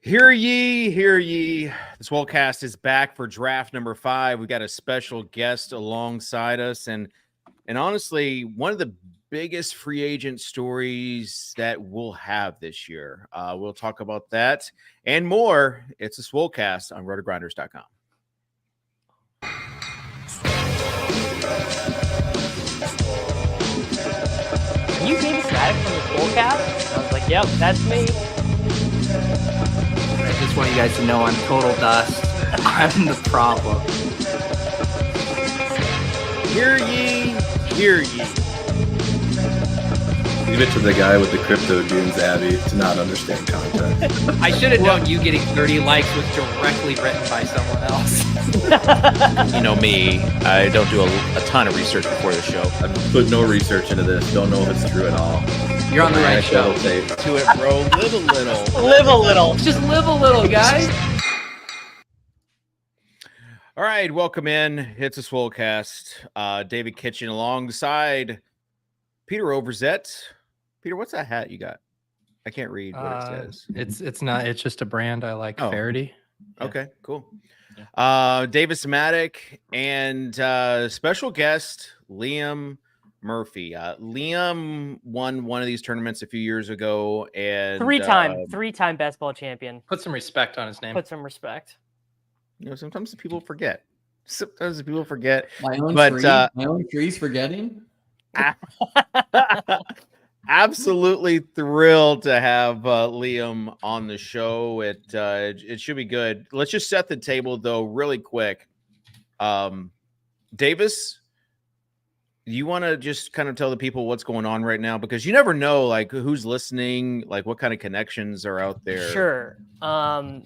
Hear ye, hear ye. The Swolecast is back for draft number 5. We got a special guest alongside us, and honestly, one of the biggest free agent stories that we'll have this year. We'll talk about that and more. It's a Swolecast on RotoGrinders.com. Can you see static from the Swolecast? I was like, yep, that's me. I just want you guys to know I'm total dust. I'm the problem. Hear ye, hear ye. Leave it to the guy with the crypto dunes, Abby, to not understand context. I should have known you getting 30 likes was directly written by someone else. You know me, I don't do a ton of research before the show. I've put no research into this. Don't know if it's true at all. You're on the right show. To it, bro. Live a little. Live a little. Just live a little, guys. All right, welcome in. It's a Swolecast. David Kitchen alongside Peter Overzet. Peter, what's that hat you got? I can't read what it says. It's just a brand I like. Oh. Faraday. Okay, cool. Davis Maddock and special guest Liam Murphy. Liam won one of these tournaments a few years ago, and three-time best ball champion. Put some respect on his name. Put some respect. You know, sometimes people forget. My own but tree, my own tree's forgetting. Absolutely thrilled to have Liam on the show. It should be good. Let's just set the table though, really quick. Davis, you want to just kind of tell the people what's going on right now, because you never know like who's listening, like what kind of connections are out there. Sure. I'm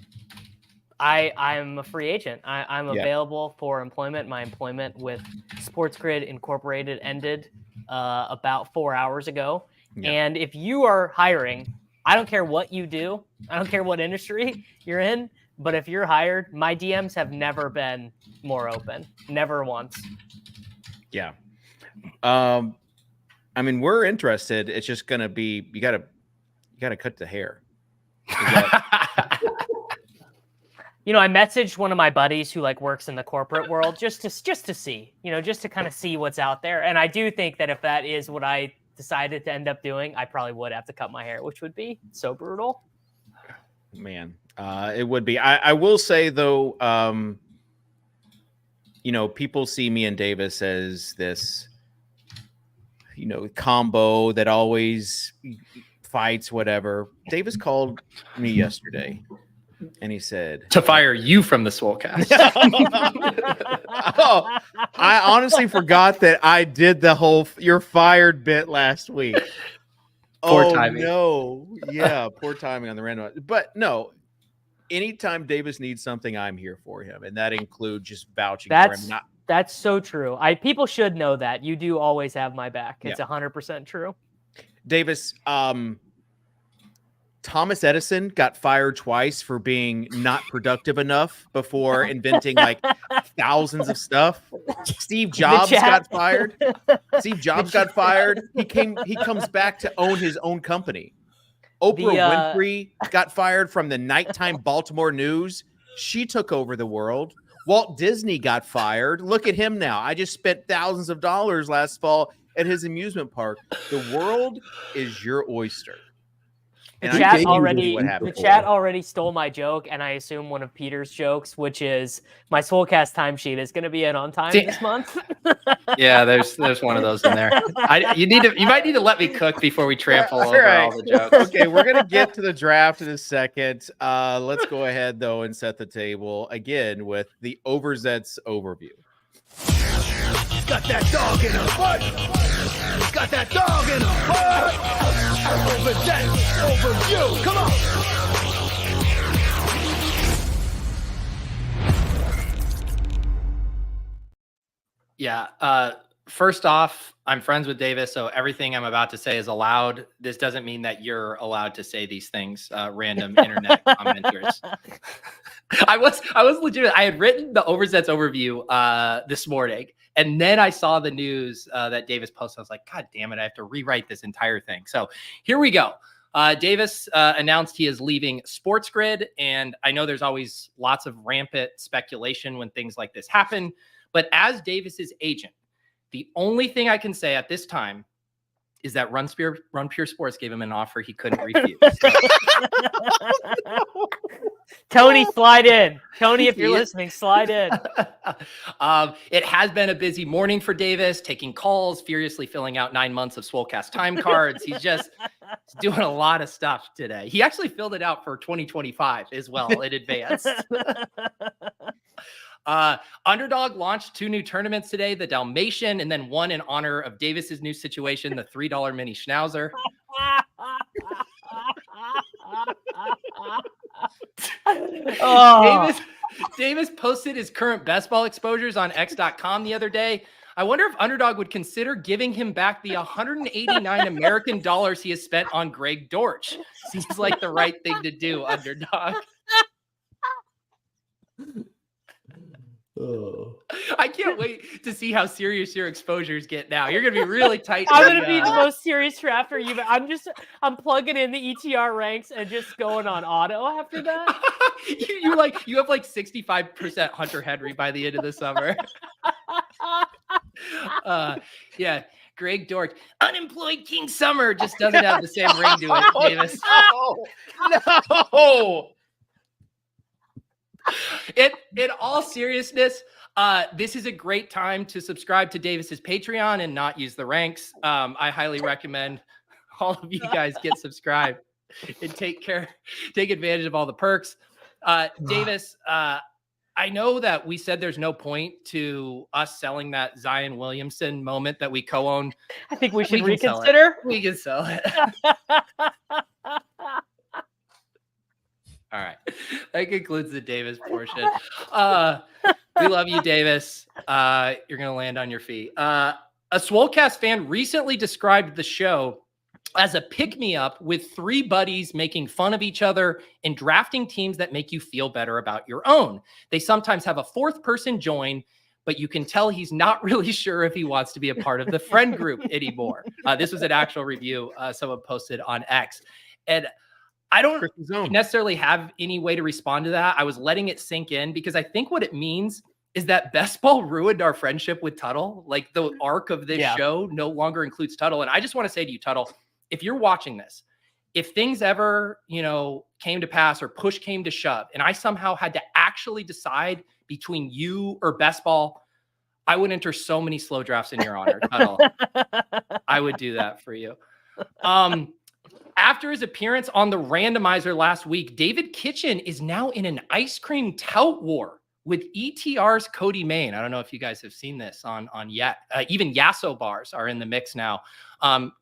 a free agent. I'm available for employment. My employment with Sports Grid Incorporated ended about 4 hours ago. Yeah. And if you are hiring, I don't care what you do. I don't care what industry you're in. But if you're hired, my DMs have never been more open. Never once. Yeah. I mean, we're interested. It's just going to be, you got to cut the hair. You know, I messaged one of my buddies who like works in the corporate world just to see, just to kind of see what's out there. And I do think that if that is what I decided to end up doing, I probably would have to cut my hair, which would be so brutal. Man, it would be. I will say though, people see me and Davis as this, combo that always fights, whatever. Davis called me yesterday. And he said to fire you from the Swolecast. Oh, I honestly forgot that I did the whole "you're fired" bit last week. Poor timing. No, yeah, poor timing on the random. But no, anytime Davis needs something, I'm here for him, and that includes just vouching for him. That's so true. People should know that you do always have my back. It's 100% true. Davis, Thomas Edison got fired twice for being not productive enough before inventing like thousands of stuff. Steve Jobs got fired. He comes back to own his own company. Oprah Winfrey got fired from the nighttime Baltimore news. She took over the world. Walt Disney got fired. Look at him now. I just spent thousands of dollars last fall at his amusement park. The world is your oyster. The chat already stole my joke, and I assume one of Peter's jokes, which is my Swolecast timesheet is going to be in on time this month. Yeah, there's one of those in there. You might need to let me cook before we trample over all the jokes. Okay, we're gonna get to the draft in a second. Let's go ahead though and set the table again with the Overzets overview. Got that dog in her butt. Got that dog in her butt. Overzets overview. Come on. Yeah. First off, I'm friends with Davis, so everything I'm about to say is allowed. This doesn't mean that you're allowed to say these things, random internet commenters. I was legitimate. I had written the Overzets overview this morning, and then I saw the news that Davis posted. I was like, God damn it, I have to rewrite this entire thing. So here we go. Davis announced he is leaving Sports Grid, and I know there's always lots of rampant speculation when things like this happen, but as Davis's agent, the only thing I can say at this time is that Run Pure Sports gave him an offer he couldn't refuse. Tony, slide in. Tony, if you're listening, slide in. It has been a busy morning for Davis, taking calls, furiously filling out 9 months of Swolecast time cards. He's doing a lot of stuff today. He actually filled it out for 2025 as well in advance. Underdog launched 2 new tournaments today, the Dalmatian, and then one in honor of Davis's new situation, the $3 mini Schnauzer. Davis posted his current best ball exposures on x.com the other day. I wonder if Underdog would consider giving him back the 189 American dollars he has spent on Greg Dortch. Seems like the right thing to do, Underdog. Oh. I can't wait to see how serious your exposures get now. You're going to be really tight. I'm going to be the most serious drafter you've. I'm plugging in the ETR ranks and just going on auto after that. you have like 65% Hunter Henry by the end of the summer. Yeah. Greg Dortch, unemployed King Summer, just doesn't have the same ring to it, Davis. No. In all seriousness, this is a great time to subscribe to Davis's Patreon and not use the ranks. I highly recommend all of you guys get subscribed and take advantage of all the perks. Davis, I know that we said there's no point to us selling that Zion Williamson moment that we co-own. I think we should reconsider. We can sell it. All right. That concludes the Davis portion. We love you, Davis. You're going to land on your feet. A Swolecast fan recently described the show as a pick-me-up with 3 buddies making fun of each other and drafting teams that make you feel better about your own. They sometimes have a 4th person join, but you can tell he's not really sure if he wants to be a part of the friend group anymore. This was an actual review someone posted on X. And I don't necessarily have any way to respond to that. I was letting it sink in because I think what it means is that Best Ball ruined our friendship with Tuttle. Like the arc of this show no longer includes Tuttle. And I just want to say to you, Tuttle, if you're watching this, if things ever, came to pass or push came to shove, and I somehow had to actually decide between you or Best Ball, I would enter so many slow drafts in your honor, Tuttle. I would do that for you. After his appearance on the randomizer last week, David Kitchen is now in an ice cream tout war with ETR's Cody Main. I don't know if you guys have seen this on yet. Even Yasso bars are in the mix now.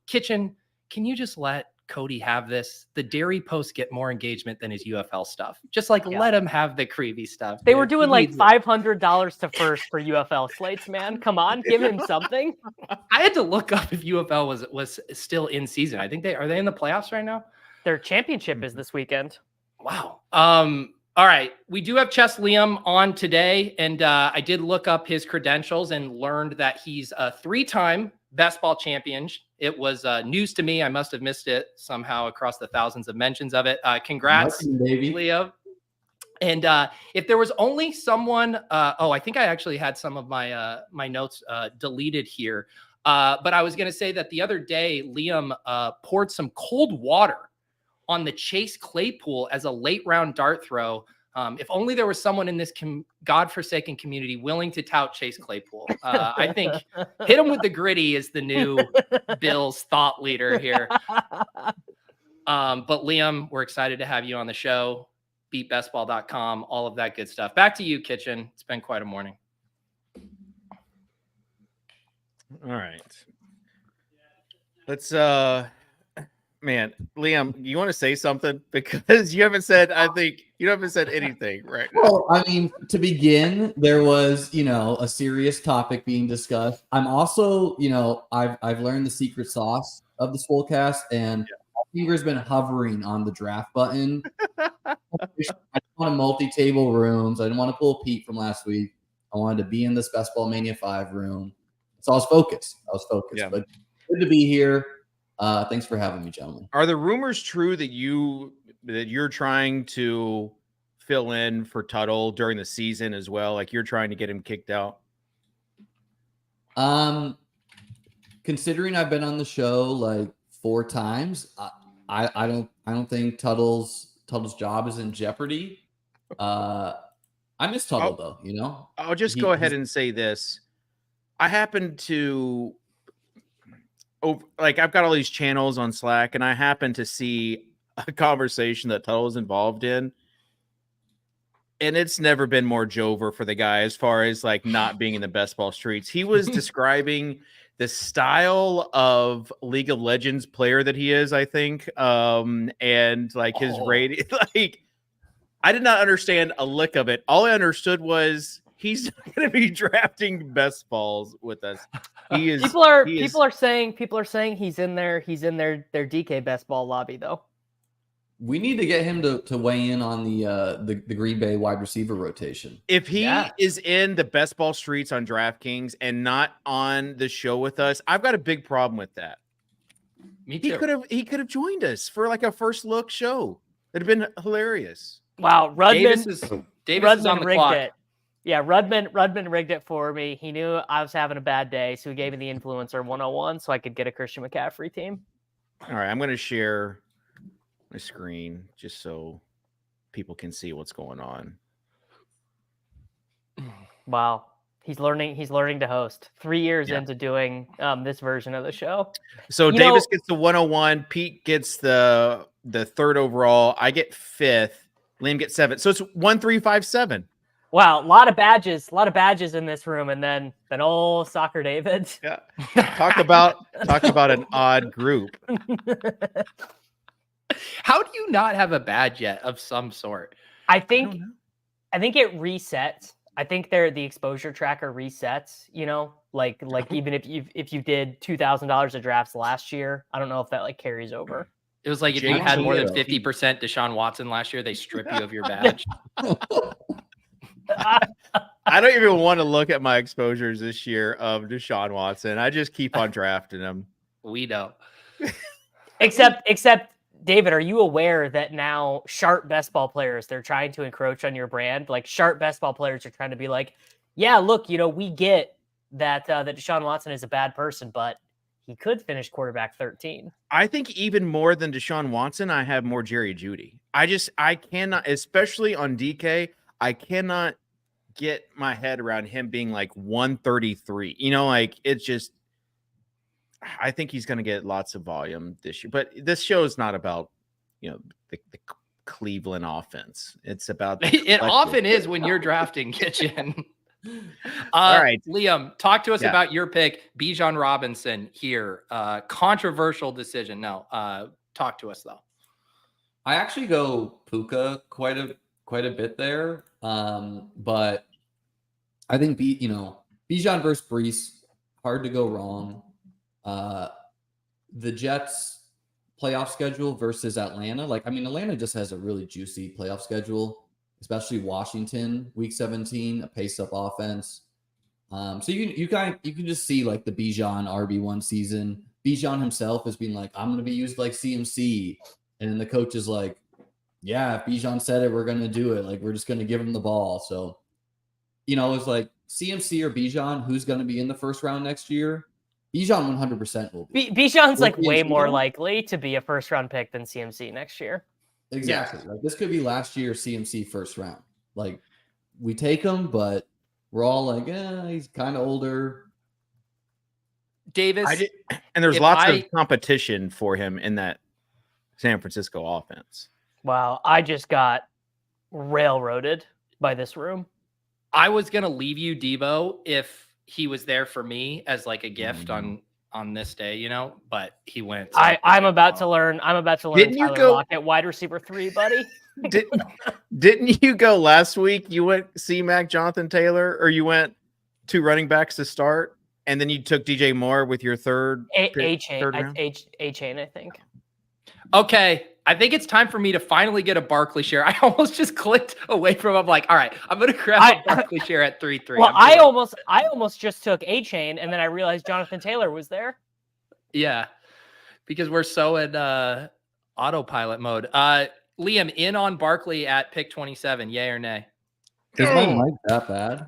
Kitchen, can you just let Cody have this? The dairy posts get more engagement than his UFL stuff. Just let him have the creepy stuff. They were doing like $500 to first for UFL slates, man. Come on, give him something. I had to look up if UFL was still in season. I think are they in the playoffs right now? Their championship is this weekend. Wow. All right. We do have ChessLiam on today, and I did look up his credentials and learned that he's a 3-time Best Ball champion. It was news to me. I must have missed it somehow across the thousands of mentions of it. Congrats, Leo. And if there was only someone, I think I actually had some of my my notes deleted here. But I was going to say that the other day, Liam poured some cold water on the Chase Claypool as a late round dart throw. If only there was someone in this godforsaken community willing to tout Chase Claypool. I think hit him with the gritty is the new Bills thought leader here. But Liam, we're excited to have you on the show. Beatbestball.com, all of that good stuff. Back to you, Kitchen. It's been quite a morning. All right. Let's man, Liam, you want to say something? Because you haven't said anything, right? Well, I mean, to begin, there was, a serious topic being discussed. I'm also, I've learned the secret sauce of the Swolecast, and my finger's been hovering on the draft button. I didn't want to multi-table rooms. I didn't want to pull Pete from last week. I wanted to be in this Best Ball Mania 5 room. So I was focused. Yeah. But good to be here. Thanks for having me, gentlemen. Are the rumors true that you're trying to fill in for Tuttle during the season as well? Like you're trying to get him kicked out? Considering I've been on the show like 4 times, I don't think Tuttle's job is in jeopardy. I miss Tuttle though, you know. I'll just go ahead and say this. I happen to I've got all these channels on Slack, and I happen to see a conversation that Tuttle is involved in. And it's never been more Jover for the guy as far as like not being in the best ball streets. He was describing the style of League of Legends player that he is, I think. And like his rating, like I did not understand a lick of it. All I understood was he's not going to be drafting best balls with us. He is. People are saying he's in their DK best ball lobby though. We need to get him to weigh in on the Green Bay wide receiver rotation. If he is in the best ball streets on DraftKings and not on the show with us, I've got a big problem with that. Me too. He could have joined us for like a first look show. It'd have been hilarious. Wow, Davis is on the rigged clock. it. Yeah, Rudman rigged it for me. He knew I was having a bad day, so he gave me the influencer 101 so I could get a Christian McCaffrey team. All right, I'm going to share my screen just so people can see what's going on. Wow. He's learning to host 3 years into doing this version of the show. So Davis gets the 101, Pete gets the 3rd overall, I get 5th, Liam gets 7th. So it's 1, 3, 5, 7. Wow, a lot of badges in this room, and then old Soccer David. Yeah. Talk about an odd group. How do you not have a badge yet of some sort? I think it resets. I think the exposure tracker resets, you know, like even if you did $2,000 of drafts last year, I don't know if that like carries over. It was like if you had more than 50% Deshaun Watson last year, they strip you of your badge. I don't even want to look at my exposures this year of Deshaun Watson. I just keep on drafting him. We know. Except David, are you aware that now sharp best ball players, they're trying to encroach on your brand? Like sharp best ball players are trying to be like, yeah, look, you know, we get that Deshaun Watson is a bad person, but he could finish quarterback 13. I think even more than Deshaun Watson, I have more Jerry Jeudy. I cannot, especially on DK, I cannot get my head around him being like 133. You know, like it's just, I think he's going to get lots of volume this year. But this show is not about, you know, the Cleveland offense. It's about it often is when you're drafting Kitchen. All right, Liam, talk to us about your pick, Bijan Robinson here. Controversial decision. No, talk to us though. I actually go Puka quite a bit there, but I think Bijan versus Brees, hard to go wrong. The Jets playoff schedule versus Atlanta. Atlanta just has a really juicy playoff schedule, especially Washington, week 17, a pace up offense. So you can just see like the Bijan RB1 season. Bijan himself has been like, I'm going to be used like CMC. And then the coach is like, yeah, if Bijan said it, we're going to do it. Like, we're just going to give him the ball. So, it's like CMC or Bijan, who's going to be in the first round next year? Bijan 100% will be. Bijan's like way more likely to be a first round pick than CMC next year. Exactly. Like this could be last year CMC first round. Like we take him, but we're all like, he's kind of older. Davis. And there's lots of competition for him in that San Francisco offense. Wow. I just got railroaded by this room. I was going to leave you, Debo, if he was there for me as like a gift on this day, but he went. So I'm about to learn. Didn't you go at wide receiver 3, buddy? Didn't you go last week? You went C-Mac, Jonathan Taylor, or you went 2 running backs to start, and then you took DJ Moore with your third A-Chain, I think. Okay, I think it's time for me to finally get a Barkley share. I almost just clicked away from him. I'm like, all right, I'm going to grab a Barkley share at 3-3. Well, I almost just took A-Chain, and then I realized Jonathan Taylor was there. Yeah. because we're so in autopilot mode. Liam, in on Barkley at pick 27, yay or nay? Is my mic that bad?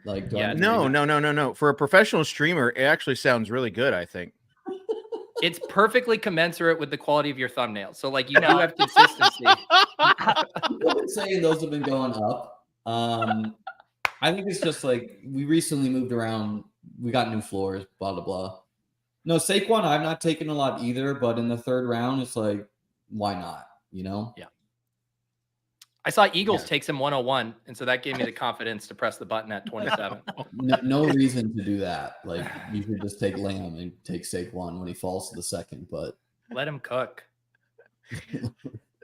Like, do I Yeah, need to- No. For a professional streamer, it actually sounds really good, I think. It's perfectly commensurate with the quality of your thumbnail. So, like, you do have consistency. People have been saying those have been going up. I think it's just like we recently moved around. We got new floors, blah, blah, blah. No, Saquon, I've not taken a lot either, but in the third round, it's like, why not? You know? Yeah. I saw Eagles take some 101, and so that gave me the confidence to press the button at 27. No reason to do that. Like, you should just take Lamb and take Saquon when he falls to the second, but Let him cook.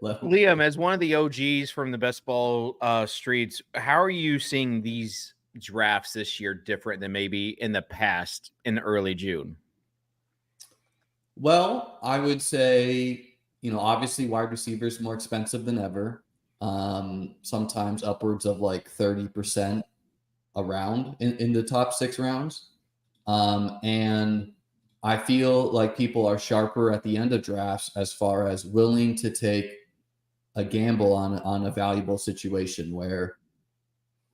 Liam, as one of the OGs from the best ball streets, how are you seeing these drafts this year different than maybe in the past in early June? Well, I would say, obviously wide receivers more expensive than ever. Sometimes upwards of like 30% around in the top 6 rounds. And I feel like people are sharper at the end of drafts as far as willing to take a gamble on a valuable situation where,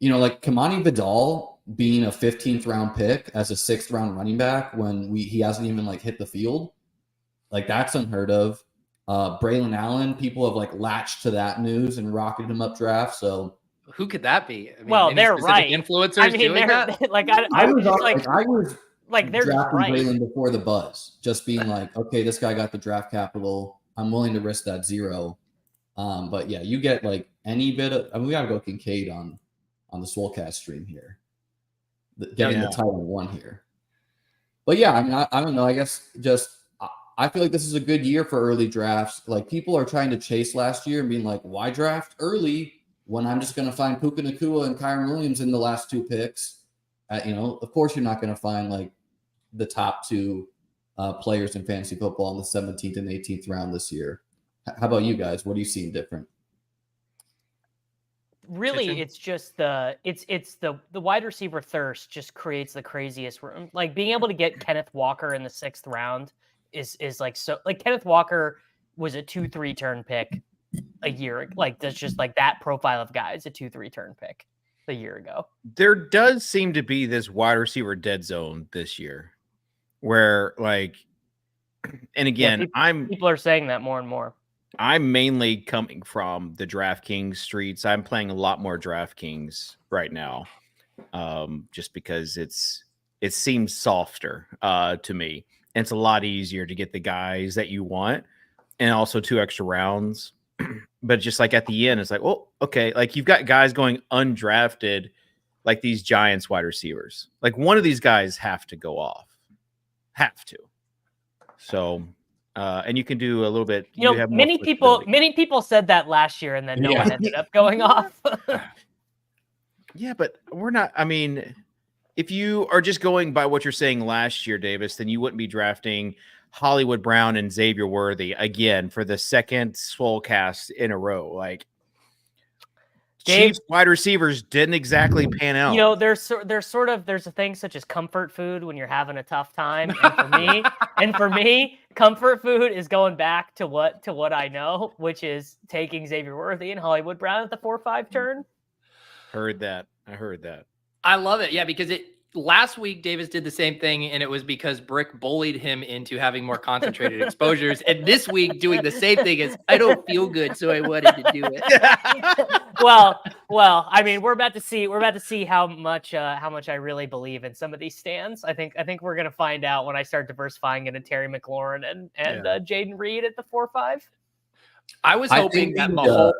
like Kamani Vidal being a 15th round pick as a 6th round running back when he hasn't even like hit the field, like that's unheard of. Braylon Allen, people have like latched to that news and rocketed him up draft. So who could that be? I mean, well, any they're specific right. influencers I mean, doing they're that? like I was they're drafting right. Braylon before the buzz, just being like, okay, this guy got the draft capital. I'm willing to risk that 0. But yeah, you get like any bit of. I mean, we got to go Kincaid on the Swolecast stream here, getting the title 1 here. But yeah, I mean, I don't know. I guess just. I feel like this is a good year for early drafts. Like people are trying to chase last year and being like, why draft early when I'm just going to find Puka Nacua and Kyron Williams in the last 2 picks? Of course you're not going to find like the top 2 players in fantasy football in the 17th and 18th round this year. How about you guys? What are you seeing different? Really, Kitchen? it's just the wide receiver thirst just creates the craziest room. Like being able to get Kenneth Walker in the 6th round is like so. Like Kenneth Walker was a 2-3 turn pick a year. Like that's just like that profile of guy is a 2-3 turn pick a year ago. There does seem to be this wide receiver dead zone this year, where like, and again, people are saying that more and more. I'm mainly coming from the DraftKings streets. I'm playing a lot more DraftKings right now, just because it seems softer to me. And it's a lot easier to get the guys that you want, and also 2 extra rounds. But just like at the end, it's like, well, okay, like you've got guys going undrafted, like these Giants wide receivers. Like one of these guys have to go off, have to. So. And you can do a little bit. Have many people said that last year, and then no one ended up going off. Yeah, but we're not. I mean, if you are just going by what you're saying last year, Davis, then you wouldn't be drafting Hollywood Brown and Xavier Worthy again for the 2nd Swolecast in a row. Like Chiefs wide receivers didn't exactly pan out. There's a thing such as comfort food when you're having a tough time. And for me, comfort food is going back to what I know, which is taking Xavier Worthy and Hollywood Brown at the 4-5 turn. I heard that. I love it. Yeah, because last week Davis did the same thing, and it was because Brick bullied him into having more concentrated exposures. And this week doing the same thing is I don't feel good, so I wanted to do it. well, I mean, we're about to see how much I really believe in some of these stands. I think we're gonna find out when I start diversifying into Terry McLaurin and Jaden Reed at the 4-5. I was hoping that Mahomes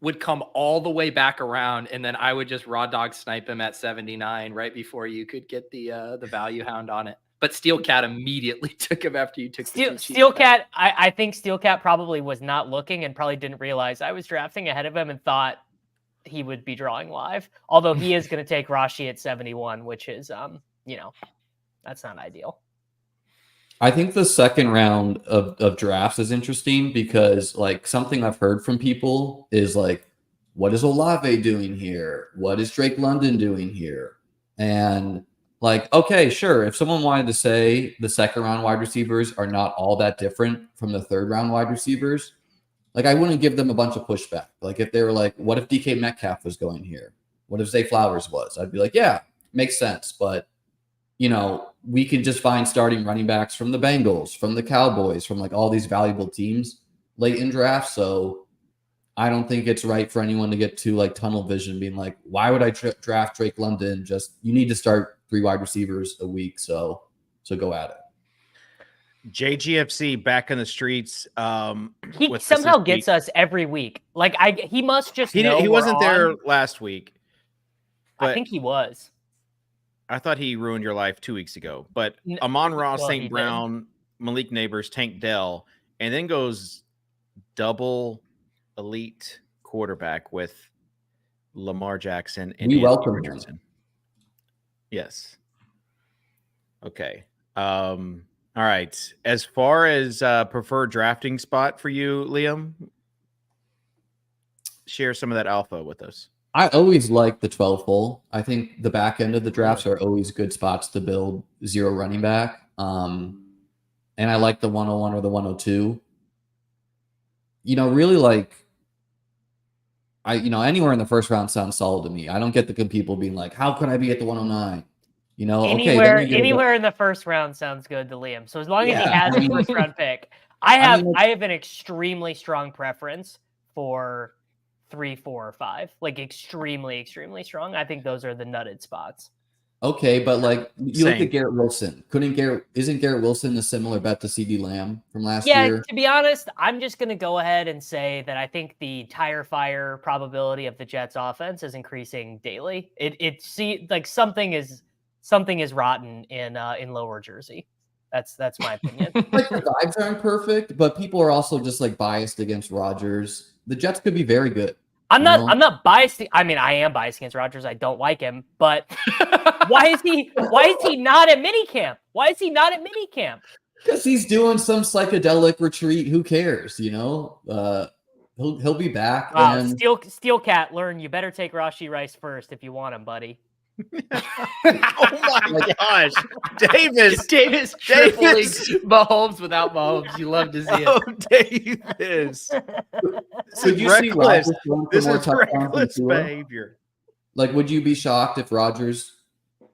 would come all the way back around, and then I would just raw dog snipe him at 79 right before you could get the value hound on it. But Steel Cat immediately took him after you took Steel Cat. I think Steel Cat probably was not looking and probably didn't realize I was drafting ahead of him and thought he would be drawing live. Although he is going to take Rashi at 71, which is that's not ideal. I think the 2nd round of drafts is interesting because like something I've heard from people is like, what is Olave doing here? What is Drake London doing here? And Like, okay, sure. If someone wanted to say the second round wide receivers are not all that different from the third round wide receivers, like I wouldn't give them a bunch of pushback. Like if they were like, what if DK Metcalf was going here? What if Zay Flowers was? I'd be like, yeah, makes sense. But, you know, we could just find starting running backs from the Bengals, from the Cowboys, from like all these valuable teams late in drafts. So I don't think it's right for anyone to get to like tunnel vision being like, why would I draft Drake London? Just you need to start 3 wide receivers a week. So go at it. JGFC back in the streets. He somehow gets us every week. Like he must just know he wasn't there last week. I think he was. I thought he ruined your life 2 weeks ago. But Amon-Ra, St. Brown, Malik Neighbors, Tank Dell, and then goes double elite quarterback with Lamar Jackson and we welcome Richardson. Yes. Okay. All right. As far as preferred drafting spot for you, Liam, share some of that alpha with us. I always like the 12 hole. I think the back end of the drafts are always good spots to build 0 running back. And I like the 101 or the 102. You know, really like anywhere in the first round sounds solid to me. I don't get the people being like, how can I be at the 109? You know, anywhere in the first round sounds good to Liam. So as long as he has a first round pick, I have an extremely strong preference for 3, 4, or 5. Like extremely, extremely strong. I think those are the nutted spots. Okay, but like you look at Garrett Wilson. Isn't Garrett Wilson a similar bet to CD Lamb from last year? Yeah, to be honest, I'm just gonna go ahead and say that I think the tire fire probability of the Jets offense is increasing daily. Like something is rotten in Lower Jersey. That's my opinion. Like the vibes aren't perfect, but people are also just like biased against Rodgers. The Jets could be very good. I'm not biased. I mean, I am biased against Rodgers. I don't like him, but why is he not at minicamp? Why is he not at minicamp? Because he's doing some psychedelic retreat. Who cares? You know, he'll be back. Steel Cat, learn. You better take Rashee Rice first if you want him, buddy. Oh my gosh, Davis tripling Mahomes without Mahomes. You love to see it. Oh, Davis. Could you see Rodgers this is reckless behavior. Like, would you be shocked if Rodgers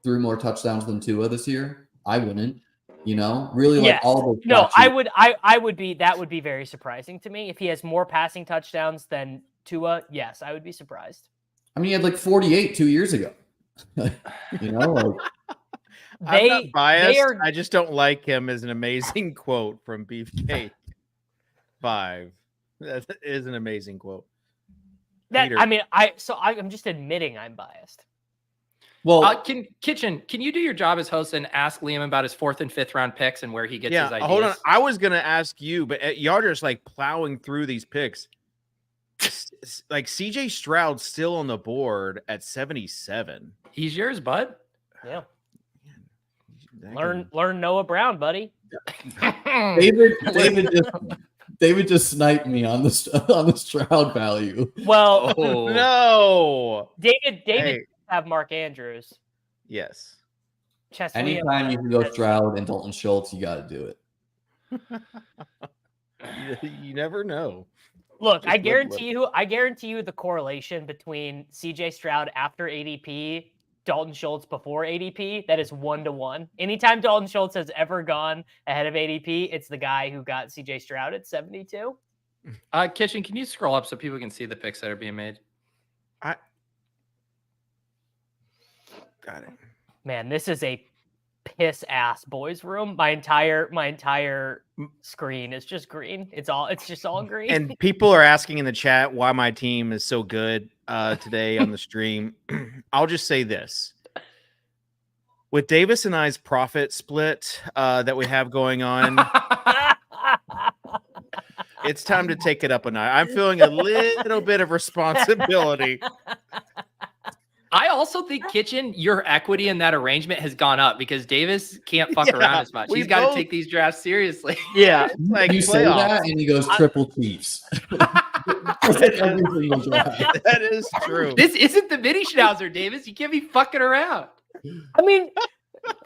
threw more touchdowns than Tua this year? I wouldn't. You know, really, like all the. No, I would be. That would be very surprising to me if he has more passing touchdowns than Tua. Yes, I would be surprised. I mean, he had like 48 2 years ago. You know, like, I'm not biased. I just don't like him as an amazing quote from Beefcake 5. That is an amazing quote. I'm just admitting I'm biased. Well, can you do your job as host and ask Liam about his 4th and 5th round picks and where he gets his ideas? Hold on. I was gonna ask you, but y'all are just like plowing through these picks. Like CJ Stroud still on the board at 77. He's yours, bud. Yeah. Learn Noah Brown, buddy. David just sniped me on the Stroud value. Well, no. David have Mark Andrews. Yes. ChessLiam. Anytime you can go Stroud and Dalton Schultz, you got to do it. You never know. Look, I guarantee you the correlation between CJ Stroud after ADP, Dalton Schultz before ADP, that is 1-to-1. Anytime Dalton Schultz has ever gone ahead of ADP, it's the guy who got CJ Stroud at 72. Kitchen, can you scroll up so people can see the picks that are being made? I got it. Man, this is a piss ass boys room. My entire screen is just green. It's just all green. And people are asking in the chat why my team is so good today on the stream. I'll just say this. With Davis and I's profit split that we have going on, it's time to take it up a notch. I'm feeling a little bit of responsibility. I also think, Kitchen, your equity in that arrangement has gone up because Davis can't fuck around as much. He's got to take these drafts seriously. Yeah. Like you say that and he goes triple Chiefs. That is true. This isn't the mini schnauzer, Davis. You can't be fucking around. I mean,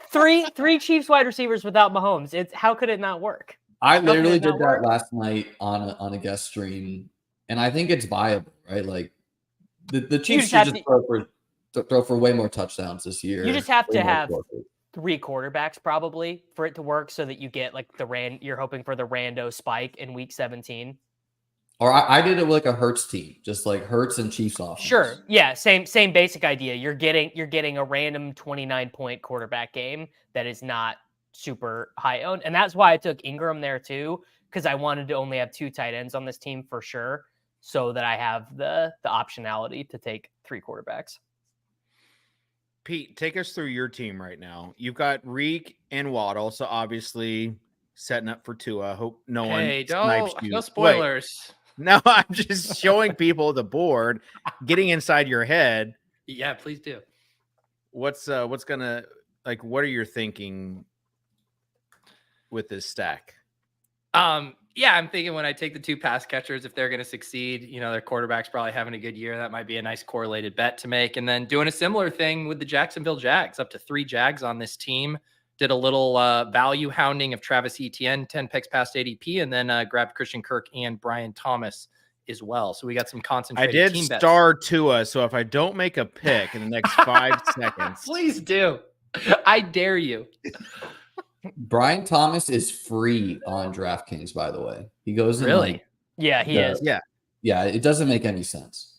three Chiefs wide receivers without Mahomes. How could it not work? I could literally it not did that work? last night on a guest stream, and I think it's viable, right? Like the Chiefs should just throw for way more touchdowns this year. You just have way to more have scored. 3 quarterbacks probably for it to work, so that you get like you're hoping for the rando spike in week 17. Or I did it with like a Hurts team, just like Hurts and Chiefs offense. Sure, yeah, same basic idea. You're getting a random 29-point quarterback game that is not super high owned, and that's why I took Ingram there too, because I wanted to only have 2 tight ends on this team for sure, so that I have the optionality to take 3 quarterbacks. Pete, take us through your team right now. You've got Reek and Waddle, so obviously setting up for Tua. Hope no one snipes you. No spoilers. Wait, no, I'm just showing people the board, getting inside your head. Yeah, please do. What's gonna, like, what are you thinking with this stack? Yeah, I'm thinking when I take the 2 pass catchers, if they're going to succeed, their quarterback's probably having a good year. That might be a nice correlated bet to make. And then doing a similar thing with the Jacksonville Jags, up to 3 Jags on this team. Did a little value hounding of Travis Etienne, 10 picks past ADP, and then grabbed Christian Kirk and Brian Thomas as well. So we got some concentrated team bets. I did star Tua, so if I don't make a pick in the next 5 seconds. Please do. I dare you. Brian Thomas is free on DraftKings, by the way. He goes in really? Yeah, he is. Yeah, it doesn't make any sense.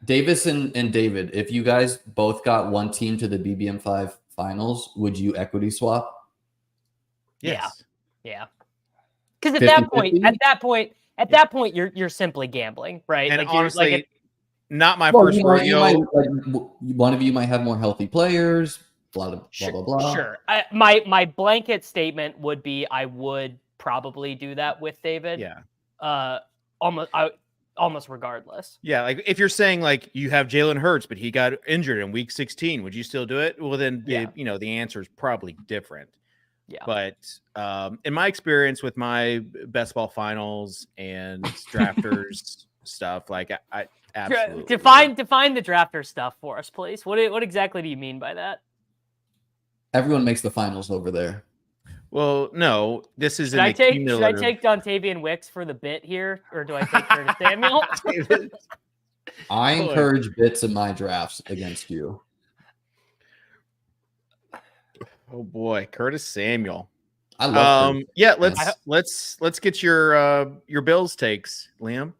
Davis and David, if you guys both got one team to the BBM5 finals, would you equity swap? Yes. Yeah. Because at that point, you're simply gambling, right? And like, honestly, not my first rodeo. One of you might have more healthy players. Blah blah blah. Sure. My blanket statement would be I would probably do that with David. Yeah. Almost regardless. Yeah, like if you're saying like you have Jalen Hurts, but he got injured in week 16, would you still do it? Well, then the answer is probably different. Yeah. But in my experience with my best ball finals and drafters stuff, like I absolutely define the drafter stuff for us, please. What exactly do you mean by that? Everyone makes the finals over there. Well, no, this is should I take Dontavian Wicks for the bit here, or do I take Curtis Samuel? I encourage bits in my drafts against you. Oh boy, Curtis Samuel. I love yeah, let's get your Bills takes, Liam.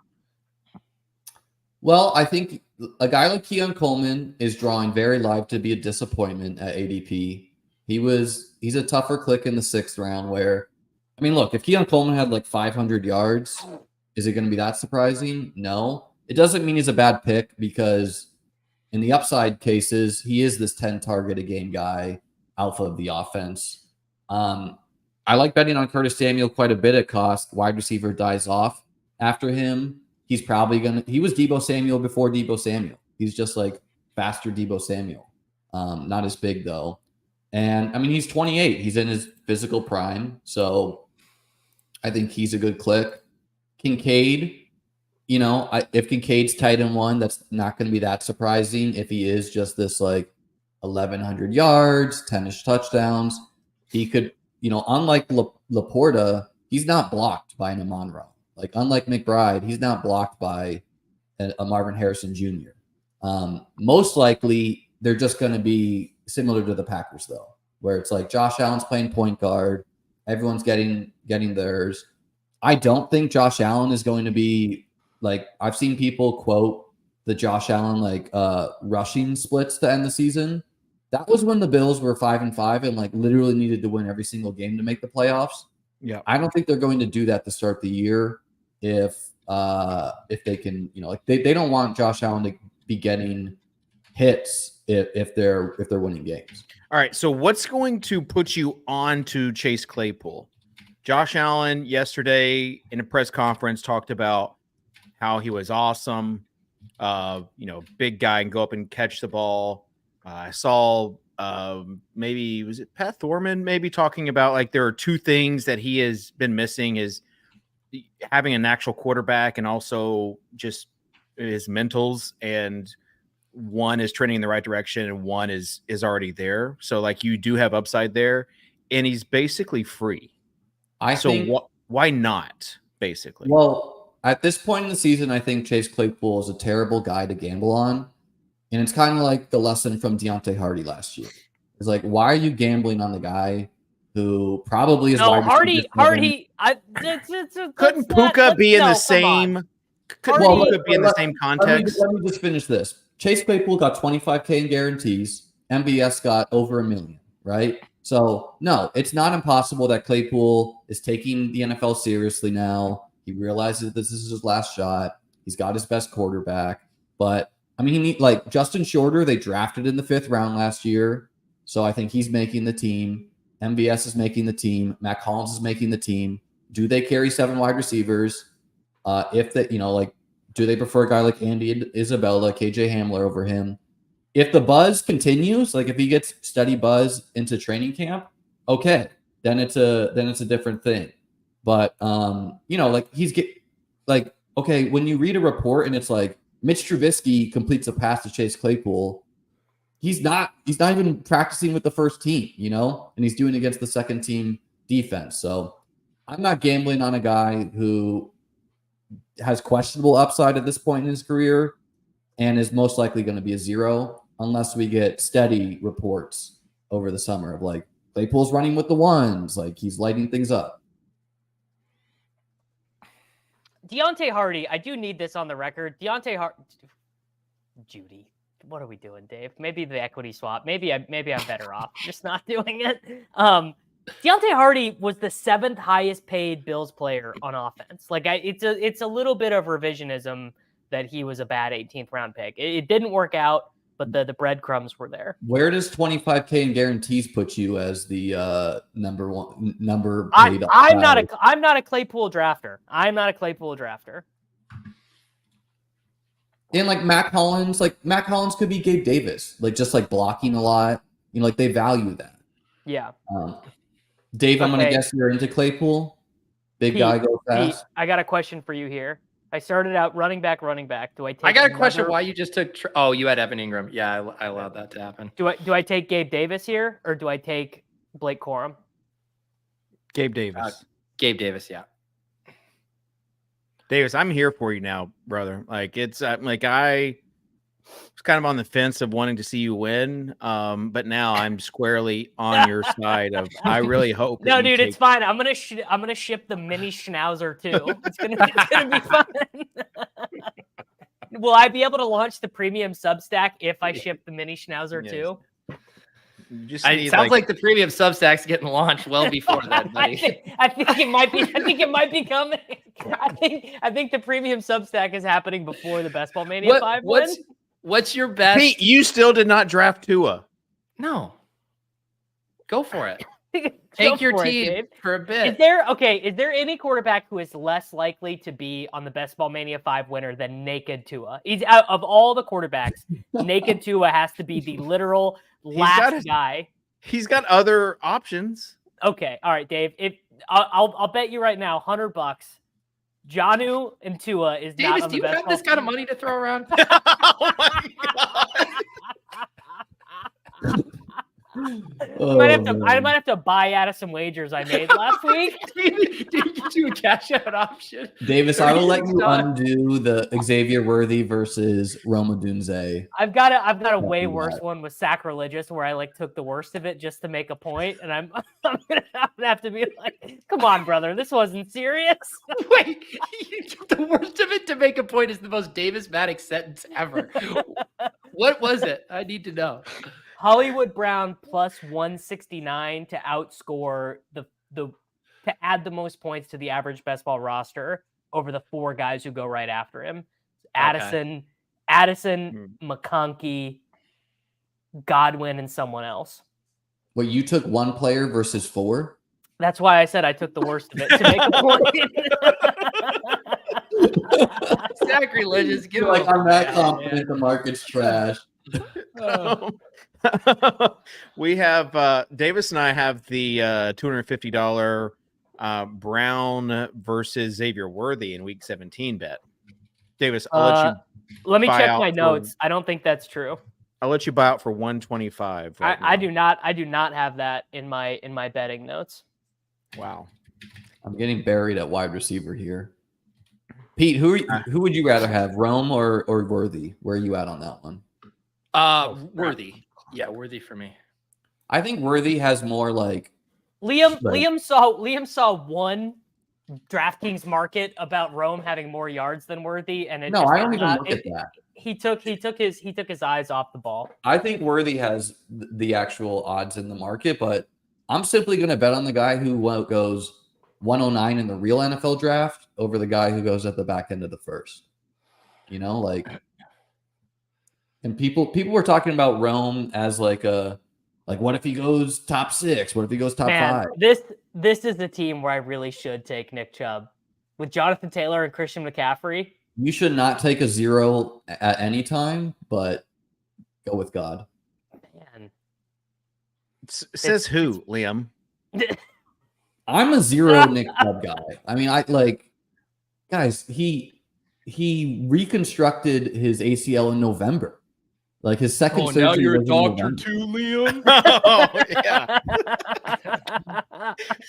Well, I think a guy like Keon Coleman is drawing very live to be a disappointment at ADP. He's a tougher click in the 6th round where, I mean, look, if Keon Coleman had like 500 yards, is it going to be that surprising? No. It doesn't mean he's a bad pick because in the upside cases, he is this 10 target a game guy, alpha of the offense. I like betting on Curtis Samuel quite a bit at cost. Wide receiver dies off after him. He's probably he was Deebo Samuel before Deebo Samuel. He's just like faster Deebo Samuel. Not as big though. And I mean, he's 28. He's in his physical prime. So I think he's a good click. Kincaid, if Kincaid's tight end 1, that's not going to be that surprising. If he is just this like 1,100 yards, 10-ish touchdowns, he could, unlike Laporta, he's not blocked by an Amon-Ra. Like, unlike McBride, he's not blocked by a Marvin Harrison Jr. Most likely, they're just going to be similar to the Packers, though, where it's like Josh Allen's playing point guard. Everyone's getting theirs. I don't think Josh Allen is going to be like, I've seen people quote the Josh Allen like rushing splits to end the season. That was when the Bills were 5-5 and like literally needed to win every single game to make the playoffs. Yeah, I don't think they're going to do that to start the year. If they can, they don't want Josh Allen to be getting hits if they're winning games. All right. So what's going to put you on to Chase Claypool? Josh Allen yesterday in a press conference talked about how he was awesome. Big guy and go up and catch the ball. I saw maybe was it Pat Thorman maybe talking about like there are 2 things that he has been missing is having an actual quarterback and also just his mentals. And one is trending in the right direction and one is already there. So like you do have upside there, and he's basically free. I think why not? Basically, well, at this point in the season, I think Chase Claypool is a terrible guy to gamble on, and it's kind of like the lesson from Deontay Hardy last year. It's like, why are you gambling on the guy who probably is no Hardy? Couldn't Puka be in the same? Couldn't Puka be in the same context? Let me just finish this. Chase Claypool got 25K in guarantees. MBS got over $1 million, right? So no, it's not impossible that Claypool is taking the NFL seriously now. He realizes that this is his last shot. He's got his best quarterback, but I mean, like Justin Shorter, they drafted in the 5th round last year, so I think he's making the team. MBS is making the team. Matt Collins is making the team. Do they carry 7 wide receivers? If that, like, do they prefer a guy like Andy Isabella, KJ Hamler over him? If the buzz continues, like if he gets steady buzz into training camp, okay, then it's a different thing. But okay, when you read a report and it's like Mitch Trubisky completes a pass to Chase Claypool, he's not even practicing with the first team, and he's doing it against the second team defense. So I'm not gambling on a guy who has questionable upside at this point in his career and is most likely going to be a zero unless we get steady reports over the summer of like Claypool's running with the ones, like he's lighting things up. Deontay Hardy, I do need this on the record. Deontay Hardy, Judy, what are we doing, Dave? Maybe the equity swap. Maybe I'm better off just not doing it. Deontay Hardy was the 7th highest paid Bills player on offense. Like it's a little bit of revisionism that he was a bad 18th round pick. It didn't work out, but the breadcrumbs were there. Where does 25K in guarantees put you as the number paid? I'm not a Claypool drafter. And like Matt Collins could be Gabe Davis, like just like blocking a lot. Like they value that. Yeah. Dave, I'm going to guess you're into Claypool. Big guy goes fast. Pete, I got a question for you here. I started out running back. Do I take? I got a question. Why you just took? You had Evan Ingram. Yeah, I allowed that to happen. Do I take Gabe Davis here, or do I take Blake Corum? Gabe Davis. Gabe Davis. Yeah. Davis, I'm here for you now, brother. Like it's like I was kind of on the fence of wanting to see you win, but now I'm squarely on your side. Of I really hope. No, dude, it's fine. I'm gonna ship the mini Schnauzer too. It's gonna be fun. Will I be able to launch the premium Substack if I ship the mini Schnauzer too? It sounds like the premium Substack's getting launched well before that, buddy. I think it might be coming. I think the premium Substack is happening before the Best Ball Mania 5 win. What's your best? Pete, you still did not draft Tua. No. Go for it. Take your team for a bit. Is there any quarterback who is less likely to be on the Best Ball Mania 5 winner than Naked Tua? He's out of all the quarterbacks, Naked Tua has to be the literal last guy. He's got other options. Okay, all right, Dave. I'll bet you right now, $100. Jonnu and Tua is Davis, not on the best. Do you have this kind of money to throw around? Oh my god! I might have to buy out of some wagers I made last week. Did you do a cash out option? Davis, I will let you undo the Xavier Worthy versus Roma Dunze. I've got a way worse one with Sacrilegious where I took the worst of it just to make a point, and I'm gonna have to be like, come on, brother, this wasn't serious. Wait, you took the worst of it to make a point is the most Davis Maddox sentence ever. What was it? I need to know. Hollywood Brown plus 169 to outscore to add the most points to the average best ball roster over the 4 guys who go right after him. Addison, McConkey, Godwin, and someone else. Well, you took 1 player versus 4? That's why I said I took the worst of it to make a point. Sacrilegious. I'm that confident the market's trash. We have Davis and I have the $250 Brown versus Xavier Worthy in week 17 bet. Davis, I'll let you Let me buy check out my for- notes. I don't think that's true. I'll let you buy out for 125. Right I now. do not have that in my betting notes. Wow. I'm getting buried at wide receiver here. Pete, who would you rather have, Rome or Worthy? Where are you at on that one? Worthy. Yeah, Worthy for me. I think Worthy has more like Liam saw one DraftKings market about Rome having more yards than Worthy, and I don't even look at that. He took his eyes off the ball. I think Worthy has the actual odds in the market, but I'm simply going to bet on the guy who goes 109 in the real NFL draft over the guy who goes at the back end of the first. And people were talking about Rome as like what if he goes top 6? What if he goes top 5? This is the team where I really should take Nick Chubb with Jonathan Taylor and Christian McCaffrey. You should not take a 0 at any time, but go with God. Man, Says who, Liam? I'm a 0 Nick Chubb guy. I mean, guys, he reconstructed his ACL in November. Like his second surgery. Now you're a was in doctor November. too, Liam. Oh, yeah.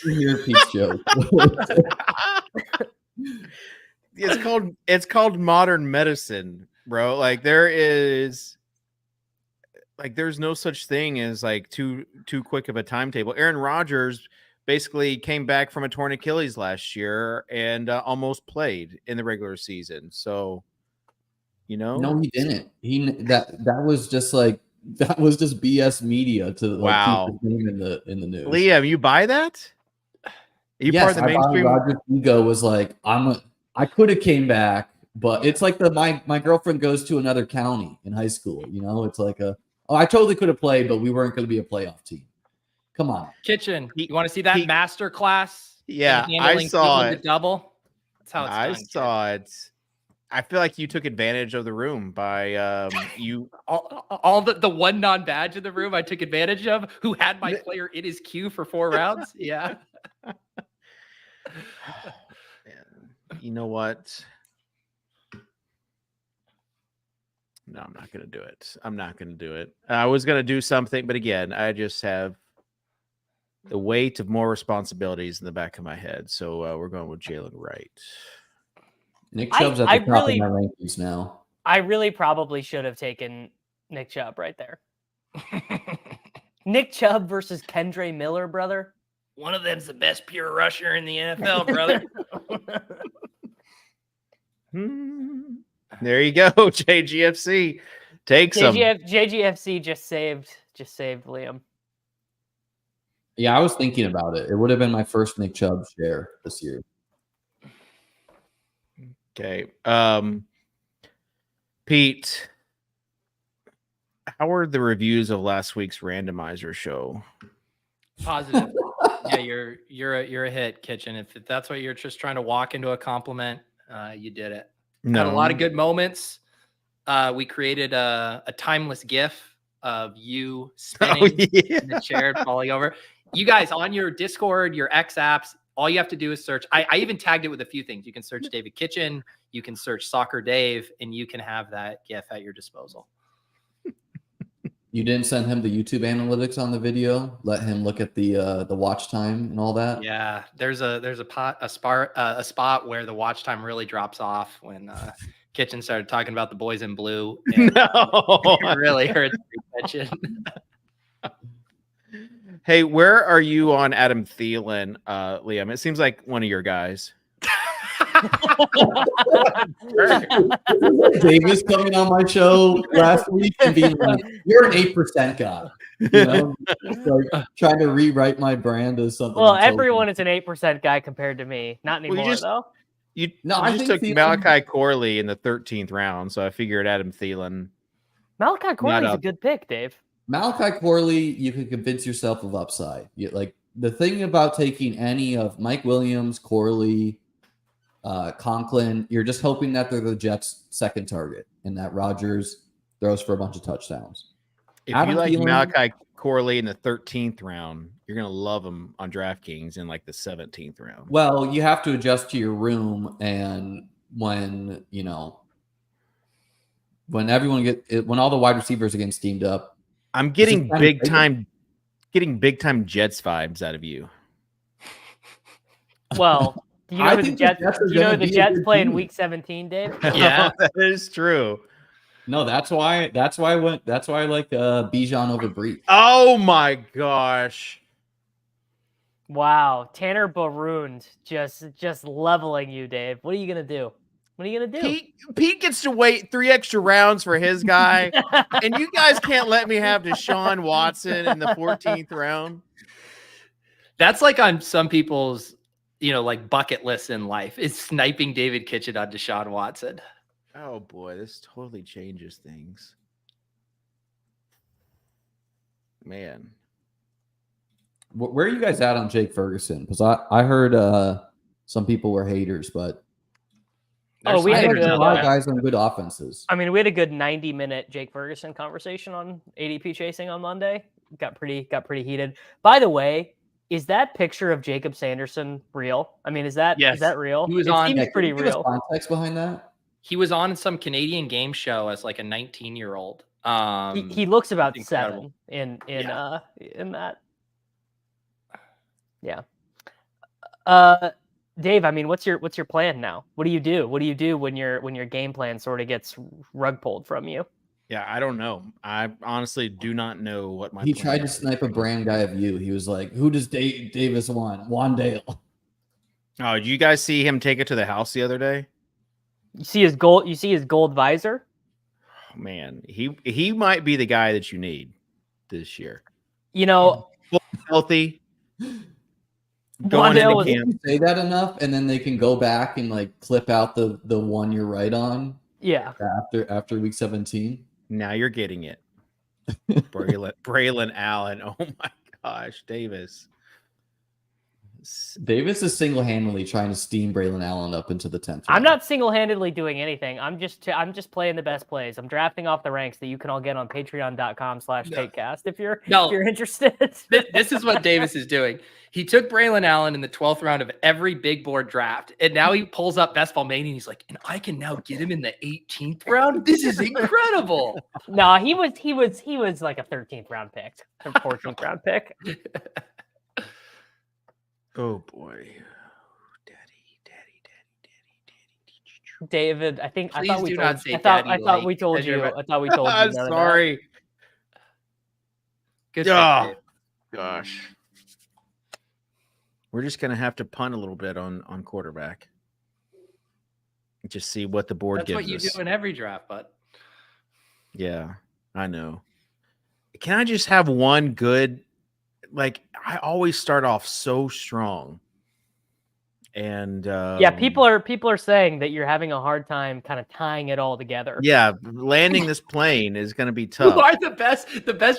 Hear Pete's joke. It's called modern medicine, bro. Like there's no such thing as like too quick of a timetable. Aaron Rodgers basically came back from a torn Achilles last year and almost played in the regular season. So, No, he didn't. That was just BS media to wow. keep his name in the news. Liam, you buy that? Are you Yes, part of the mainstream? Rodgers' ego was like, I could have came back, but it's like my girlfriend goes to another county in high school. It's like I totally could have played, but we weren't going to be a playoff team. Come on, Kitchen. You want to see that master class? Yeah, I saw it. The double. That's how it's I done, saw it. I feel like you took advantage of the room by you all the one non-badge in the room I took advantage of, who had my player in his queue for 4 rounds. Yeah. You know what? No, I'm not going to do it. I'm not going to do it. I was going to do something, but again, I just have the weight of more responsibilities in the back of my head. So we're going with Jalen Wright. Nick Chubb's at the top of my rankings now. I really probably should have taken Nick Chubb right there. Nick Chubb versus Kendre Miller, brother. One of them's the best pure rusher in the NFL, brother. There you go, JGFC. Take some. JGFC just saved Liam. Yeah, I was thinking about it. It would have been my first Nick Chubb share this year. Okay. Pete, how are the reviews of last week's randomizer show? Positive. Yeah, you're a hit, Kitchen. If that's what you're just trying to walk into a compliment, you did it. No. Had a lot of good moments. We created a timeless GIF of you spinning in the chair and falling over. You guys on your Discord, your X apps, all you have to do is search. I even tagged it with a few things. You can search David Kitchen, you can search Soccer Dave, and you can have that GIF at your disposal. You didn't send him the YouTube analytics on the video. Let him look at the watch time and all that. Yeah, there's a spot where the watch time really drops off when Kitchen started talking about the boys in blue. And it really hurts Kitchen. Hey, where are you on Adam Thielen, Liam? It seems like one of your guys. Davis coming on my show last week and being like, "You're an 8% guy," like trying to rewrite my brand as something. Well, everyone is an 8% guy compared to me. Not anymore, though. I just took Malachi Corley in the 13th round, so I figured Adam Thielen. Malachi Corley is a good pick, Dave. Malachi Corley, you can convince yourself of upside. Like the thing about taking any of Mike Williams, Corley, Conklin, you're just hoping that they're the Jets' second target and that Rodgers throws for a bunch of touchdowns. If you like Malachi Corley in the 13th round, you're going to love him on DraftKings in like the 17th round. Well, you have to adjust to your room, and when, when all the wide receivers are getting steamed up. I'm getting big time Jets vibes out of you. Well, do you know who the Jets play in Week 17, Dave? Yeah, that is true. No, that's why I like Bijan over Brees. Oh my gosh. Wow, Tanner Baroon just leveling you, Dave. What are you gonna do? What are you gonna do? Pete gets to wait 3 extra rounds for his guy, and you guys can't let me have Deshaun Watson in the 14th round. That's like on some people's, like bucket lists in life. It's sniping David Kitchen on Deshaun Watson. Oh boy, this totally changes things. Man. Where are you guys at on Jake Ferguson? Because I heard some people were haters, but we had a lot of guys on good offenses. I mean, we had a good 90-minute Jake Ferguson conversation on ADP chasing on Monday. Got pretty heated. By the way, is that picture of Jacob Sanderson real? I mean, is that real? He was pretty real. Context behind that. He was on some Canadian game show as like a 19-year-old. He looks about incredible. 7 in that. Yeah. Dave, I mean, what's your plan now? What do you do? What do you do when your game plan sort of gets rug pulled from you? Yeah, I don't know. I honestly do not know what my. He tried to snipe a brand guy of you. He was like, "Who does Davis want? Wandale." Oh, did you guys see him take it to the house the other day? You see his gold visor? Oh, man, he might be the guy that you need this year. Healthy. Going into camp. You say that enough, and then they can go back and like clip out the one you're right on. Yeah. After week 17. Now you're getting it. Braylon Allen. Oh my gosh, Davis. Davis is single-handedly trying to steam Braylon Allen up into the 10th. I'm not single-handedly doing anything. I'm just playing the best plays. I'm drafting off the ranks that you can all get on patreon.com/takecast if you're interested. This is what Davis is doing. He took Braylon Allen in the 12th round of every big board draft, and now he pulls up Best Ball Mania, and he's like, and I can now get him in the 18th round? This is incredible. No, he was like a 13th round pick, a 14th round pick. Oh boy. Daddy. David, I thought we told you. I'm sorry. Good stuff, gosh. We're just gonna have to punt a little bit on quarterback. Just see what the board gives us. That's what you do in every draft, bud. Yeah, I know. Can I just have one good? Like, I always start off so strong, and people are saying that you're having a hard time kind of tying it all together. Yeah, landing this plane is going to be tough. You are the best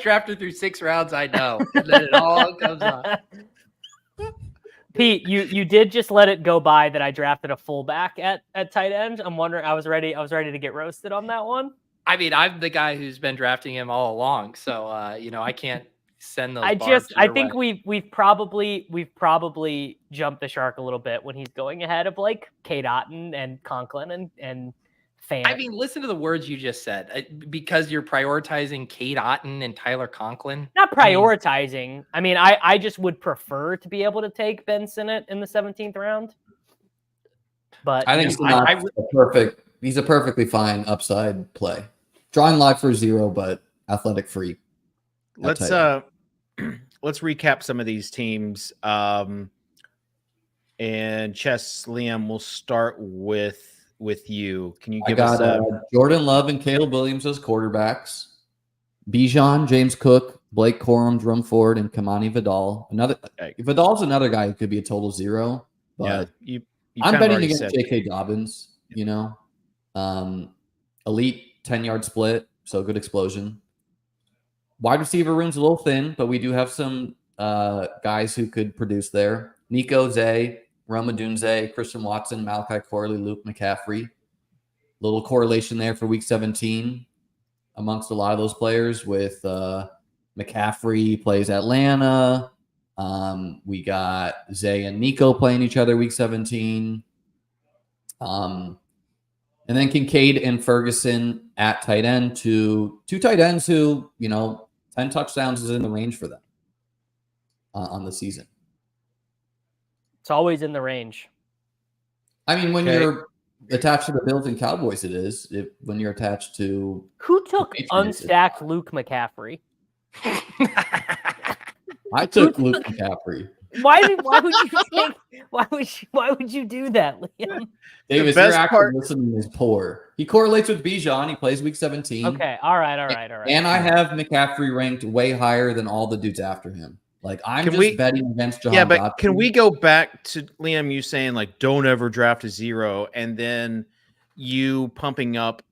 drafter through 6 rounds I know. And then it all comes up. Pete, you did just let it go by that I drafted a fullback at tight end. I'm wondering, I was ready to get roasted on that one. I mean, I'm the guy who's been drafting him all along, so I can't send those. I think we've probably jumped the shark a little bit when he's going ahead of like Kate Otten and Conklin and Fan. I mean, listen to the words you just said. Because you're prioritizing Kate Otten and Tyler Conklin. Not prioritizing. I mean, I just would prefer to be able to take Ben Sinnott in the 17th round. But I think he's a perfectly fine upside play. Drawing live for 0, but athletic free. Let's recap some of these teams. And ChessLiam, we'll start with you. Can you give us Jordan Love and Caleb Williams as quarterbacks? Bijan, James Cook, Blake Corum, Drum Ford, and Kamani Vidal. Vidal's another guy who could be a total 0, but you I'm betting against J.K. Dobbins. Elite 10-yard split, so good explosion. Wide receiver room's a little thin, but we do have some guys who could produce there. Nico Zay, Roma Dunze, Christian Watson, Malachi Corley, Luke McCaffrey. Little correlation there for week 17 amongst a lot of those players with McCaffrey plays Atlanta. We got Zay and Nico playing each other week 17. And then Kincaid and Ferguson at tight end, two tight ends who, 10 touchdowns is in the range for them on the season. It's always in the range. I mean, when you're attached to the Bills and Cowboys, it is. When you're attached to who took unstacked Luke McCaffrey? I took Luke McCaffrey. Why would you do that, Liam? Davis, your actual listening is poor. He correlates with Bijan. He plays week 17. Okay, all right. And I have McCaffrey ranked way higher than all the dudes after him. Like I'm betting against John. Yeah, but can we go back to Liam? You saying like don't ever draft a 0, and then you pumping up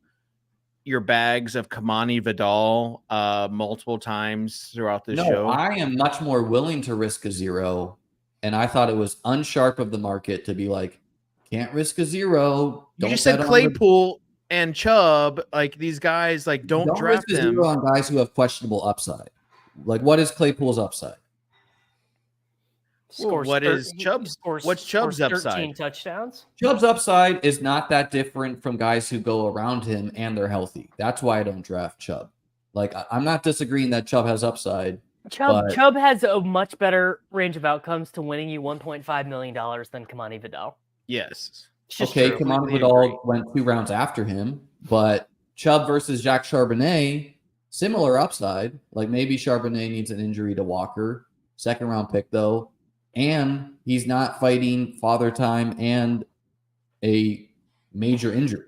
your bags of Kamani Vidal multiple times throughout the show? I am much more willing to risk a 0, and I thought it was unsharp of the market to be like, can't risk a 0. You just said Claypool and Chubb, like these guys, like don't draft risk a them 0 on guys who have questionable upside. Like, what is Claypool's upside? What's Chubb's upside? 13 touchdowns. Chubb's upside is not that different from guys who go around him and they're healthy. That's why I don't draft Chubb. Like, I'm not disagreeing that Chubb has upside. Chubb has a much better range of outcomes to winning you $1.5 million than Kamani Vidal. Yes. Okay, Kamani Vidal went 2 rounds after him, but Chubb versus Jacques Charbonnet, similar upside. Like maybe Charbonnet needs an injury to Walker. 2nd round pick though. And he's not fighting father time and a major injury.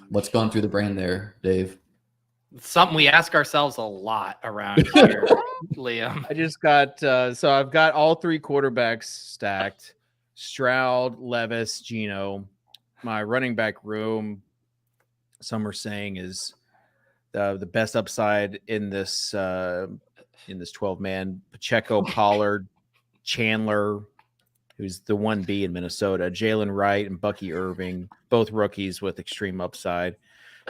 What's going through the brain there, Dave? Something we ask ourselves a lot around here, Liam. I just got so I've got all 3 quarterbacks stacked: Stroud, Levis, Geno. My running back room, some are saying, is the best upside in this 12-man. Pacheco, Pollard, Chandler, who's the 1B in Minnesota, Jalen Wright and Bucky Irving, both rookies with extreme upside.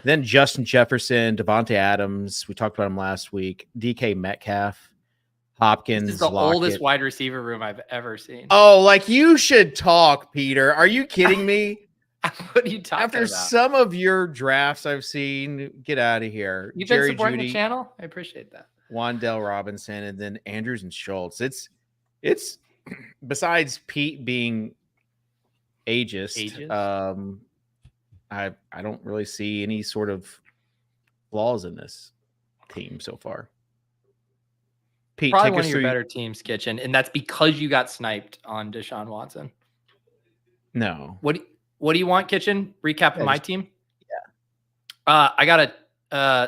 Then Justin Jefferson, Devontae Adams, we talked about him last week, DK Metcalf, Hopkins. This is the oldest wide receiver room I've ever seen. Oh, like you should talk, Peter. Are you kidding me? What are you talking After about? some of your drafts I've seen, get out of here. You've Jerry been supporting Jeudy, the channel? I appreciate that. Wandale Robinson, and then Andrews and Schultz. It's besides Pete being ageist. I don't really see any sort of flaws in this team so far. Pete, probably take one us of your through better teams, Kitchen, and that's because you got sniped on Deshaun Watson. No. What do you want, Kitchen? Recap of my team. Yeah. I got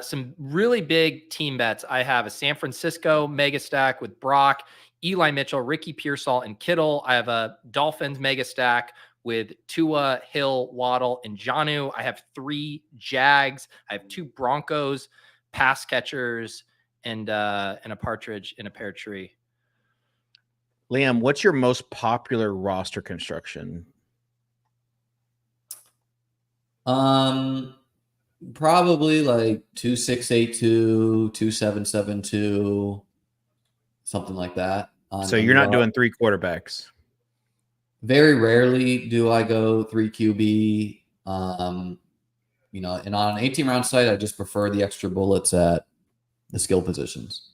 some really big team bets. I have a San Francisco mega stack with Brock, Eli Mitchell, Ricky Pearsall, and Kittle. I have a Dolphins mega stack with Tua, Hill, Waddle, and Jonnu. I have 3 Jags. I have 2 Broncos, pass catchers, and a partridge in a pear tree. Liam, what's your most popular roster construction? Probably like 2682, 2772, something like that. So you're not doing 3 quarterbacks. Very rarely do I go 3 QB. And on an 18-round site, I just prefer the extra bullets at the skill positions.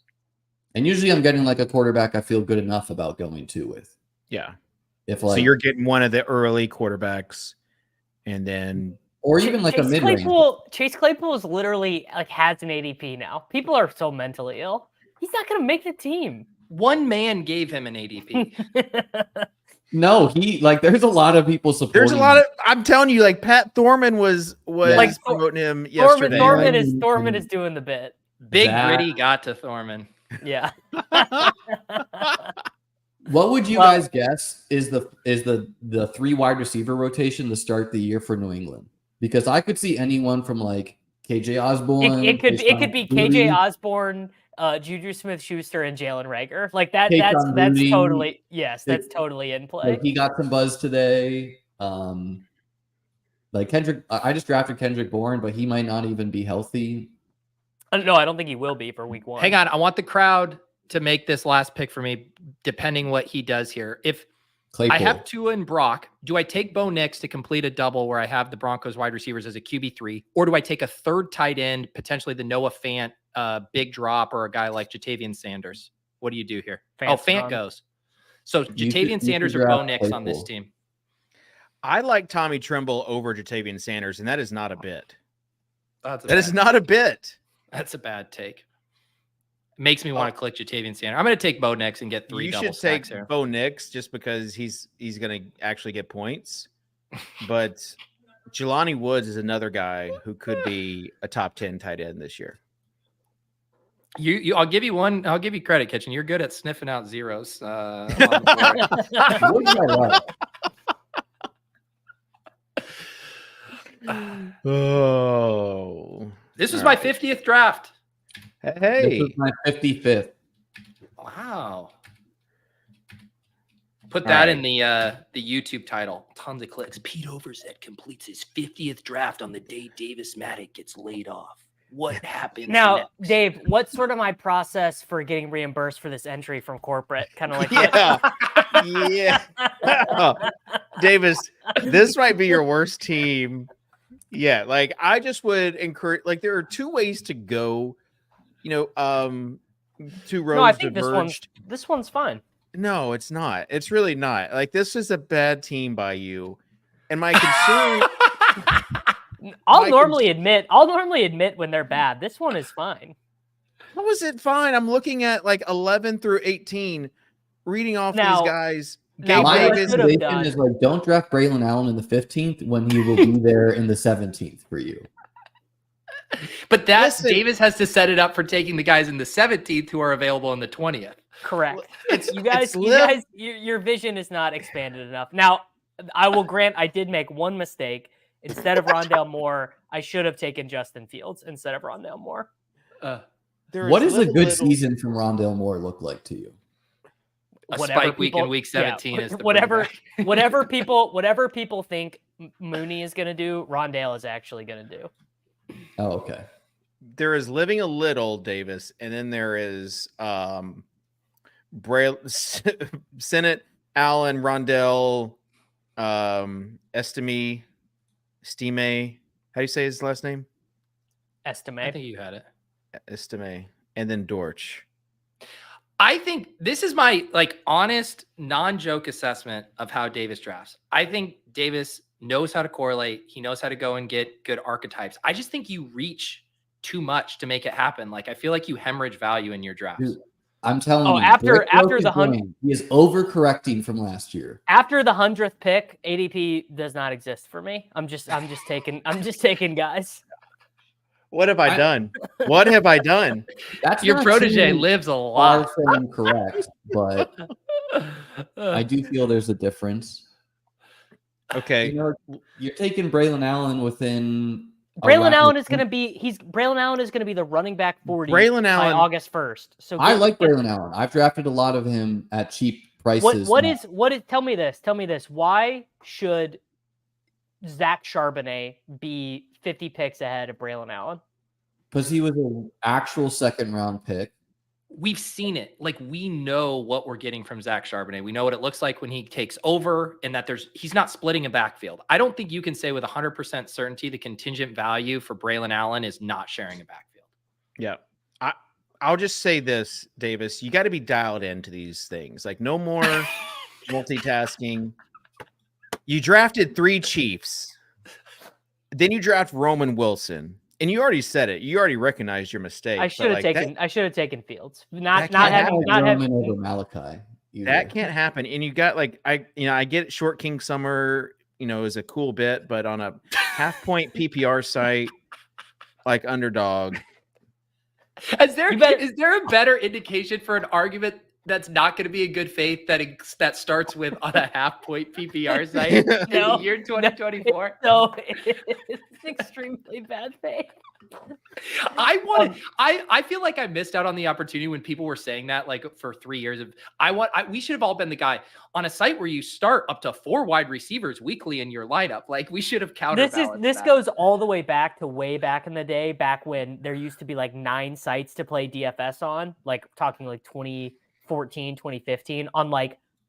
And usually I'm getting like a quarterback I feel good enough about going to with. Yeah. So you're getting one of the early quarterbacks and then or even like a mid-range. Chase Claypool is literally like has an ADP now. People are so mentally ill. He's not going to make the team. One man gave him an ADP. No, there's a lot of people supporting. There's a lot of, I'm telling you, like Pat Thorman was like promoting him yesterday. Thorman is doing the bit. Big Gritty got to Thorman. Yeah. What would you guys guess is the 3 wide receiver rotation to start the year for New England? Because I could see anyone from like KJ Osborne. It could be KJ Osborne, Juju Smith-Schuster, and Jalen Reagor. Like that. That's totally that's totally in play. Like he got some buzz today. Like Kendrick, I just drafted Kendrick Bourne, but he might not even be healthy. No, I don't think he will be for week 1. Hang on, I want the crowd to make this last pick for me, depending what he does here. Claypool. I have Tua and Brock. Do I take Bo Nix to complete a double where I have the Broncos wide receivers as a QB3, or do I take a third tight end, potentially the Noah Fant big drop, or a guy like Jatavian Sanders? What do you do here? Fant goes. So Jatavian Sanders or Bo Nix on this team? I like Tommy Tremble over Jatavian Sanders, and that is not a bit. That is not a bit. That's a bad take. Makes me want to click Jatavian Sanders. I'm going to take Bo Nix and get 3 double stacks here. You should take Bo Nix just because he's going to actually get points. But Jelani Woods is another guy who could be a top 10 tight end this year. I'll give you one. I'll give you credit, Kitchen. You're good at sniffing out zeros. On the Oh, this was my 50th draft. Hey, this was my 55th. Wow. Put that in the YouTube title. Tons of clicks. Pete Overzet completes his 50th draft on the day Davis Maddock gets laid off. What happens now, next? Dave? What's sort of my process for getting reimbursed for this entry from corporate? Kind of like yeah. Davis, this might be your worst team. Yeah, like I just would encourage. Like there are two ways to go. You know, two roads no, I think diverged. this one's fine. No, it's not. It's really not. Like this is a bad team by you, and my concern. I'll normally admit when they're bad. This one is fine. How is it fine? I'm looking at like 11 through 18, reading off these guys. My recommendation is like don't draft Braylon Allen in the 15th when he will be there in the 17th for you. But Davis has to set it up for taking the guys in the 17th who are available in the 20th. Correct. Your vision is not expanded enough. Now, I will grant I did make one mistake. Instead of Rondale Moore, I should have taken Justin Fields instead of Rondale Moore. What does a good season from Rondale Moore look like to you? A spike week in week 17 is whatever people think Mooney is going to do, Rondale is actually going to do. Oh, okay. There is living a little, Davis, and then there is Sennett, Allen, Rondell, Estime. How do you say his last name? Estime. I think you had it. Estime. And then Dortch. I think this is my honest, non-joke assessment of how Davis drafts. I think Davis knows how to correlate. He knows how to go and get good archetypes. I just think you reach too much to make it happen. Like I feel like you hemorrhage value in your drafts. Dude, I'm telling you. After the 100th, he is overcorrecting from last year. After the 100th pick, ADP does not exist for me. I'm just taking guys. What have I done? What have I done? That's your protege lives a lot. Correct, but I do feel there's a difference. Okay, you're taking Braylon Allen within. Braylon Allen is going to be the running back 40 by August 1st. So I like Braylon Allen. I've drafted a lot of him at cheap prices. What is tell me this. Why should Zach Charbonnet be 50 picks ahead of Braylon Allen? Because he was an actual second round pick. We've seen it. Like we know what we're getting from Zach Charbonnet. We know what it looks like when he takes over and that he's not splitting a backfield. I don't think you can say with 100% certainty the contingent value for Braylon Allen is not sharing a backfield. Yeah. I'll just say this, Davis, you got to be dialed into these things. Like no more multitasking. You drafted 3 Chiefs. Then you draft Roman Wilson. And you already said it. You already recognized your mistake. I should have taken Fields. Not having over Malachi. Either. That can't happen. And you got I get Short King Summer, is a cool bit, but on a half-point PPR site like underdog. Is there a better indication for an argument that's not going to be in good faith that starts with on a half-point PPR site in the year 2024? No, it's extremely bad faith. I feel like I missed out on the opportunity when people were saying that for 3 years we should have all been the guy on a site where you start up to 4 wide receivers weekly in your lineup. Like we should have counterbalanced this goes all the way back to way back in the day, back when there used to be 9 sites to play DFS on, talking 2014, 2015 on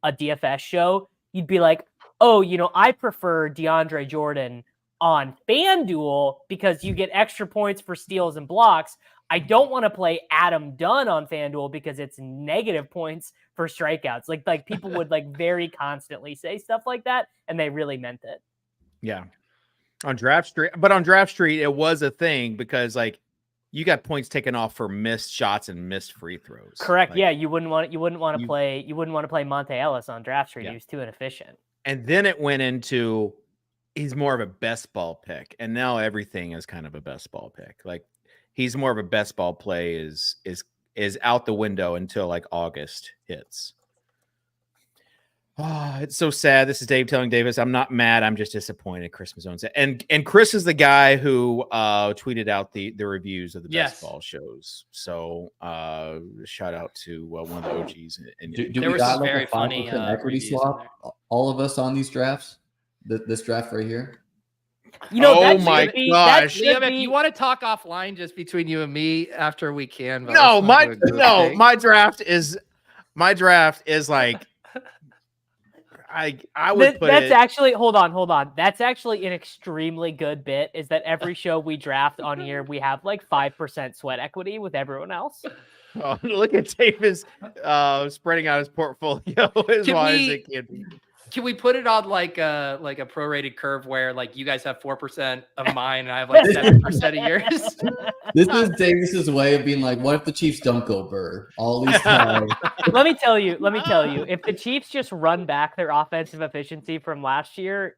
a DFS show. you'd be like, oh, I prefer DeAndre Jordan on FanDuel because you get extra points for steals and blocks. I don't want to play Adam Dunn on FanDuel because it's negative points for strikeouts. Like people would very constantly say stuff like that, and they really meant it. Yeah. On Draft Street, it was a thing because you got points taken off for missed shots and missed free throws. Correct. Yeah, you wouldn't want to play Monte Ellis on Draft Street. He was too inefficient. And then it went into he's more of a best ball pick, and now everything is kind of a best ball pick. Like he's more of a best ball play is out the window until August hits. Oh, it's so sad. This is Dave telling Davis, I'm not mad. I'm just disappointed. Chris Mazzone said, and Chris is the guy who tweeted out the reviews of the best ball shows. So shout out to one of the OGs. There was some very funny equity swap. All of us on these drafts. This draft right here. Oh my gosh! Liam, if you want to talk offline, just between you and me, after we can. My draft is like. I would put that's it... actually hold on. That's actually an extremely good bit. Is that every show we draft on here, we have 5% sweat equity with everyone else. Oh, look at Davis spreading out his portfolio as wide as it can be. Can we put it on like a prorated curve where you guys have 4% of mine and I have 7% of yours? This is Davis's way of being what if the Chiefs don't go Burr all these times? Let me tell you, if the Chiefs just run back their offensive efficiency from last year,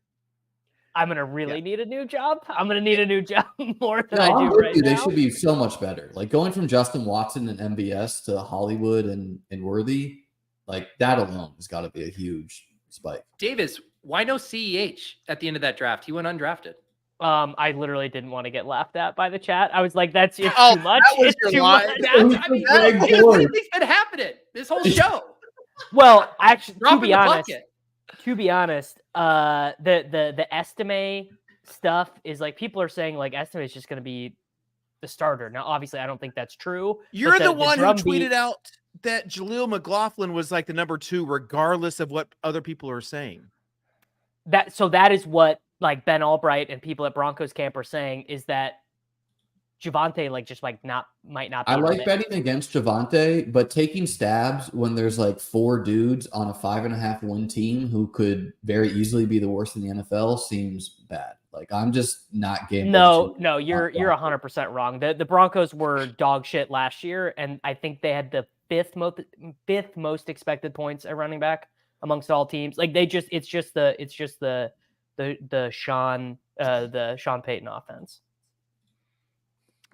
I'm going to really need a new job. I'm going to need a new job more than I do right now. They should be so much better. Going from Justin Watson and MBS to Hollywood and Worthy, that alone has got to be a huge spike. Davis, why no CEH at the end of that draft? He went undrafted. I literally didn't want to get laughed at by the chat. I was like, "That's too much." It's too much. That's been happening this whole show. Well, actually, to be honest, the Estime stuff is people are saying Estime is just going to be the starter. Now, obviously, I don't think that's true. You're the one who tweeted out that Jaleel McLaughlin was the number 2, regardless of what other people are saying. That is what Ben Albright and people at Broncos camp are saying, is that Javonte might not be. I like betting against Javonte, but taking stabs when there's 4 dudes on a 5.5 win team who could very easily be the worst in the NFL seems bad. I'm just not gambling. No, you're 100% wrong. The Broncos were dog shit last year, and I think they had the fifth most expected points at running back amongst all teams. It's just the Sean Payton offense.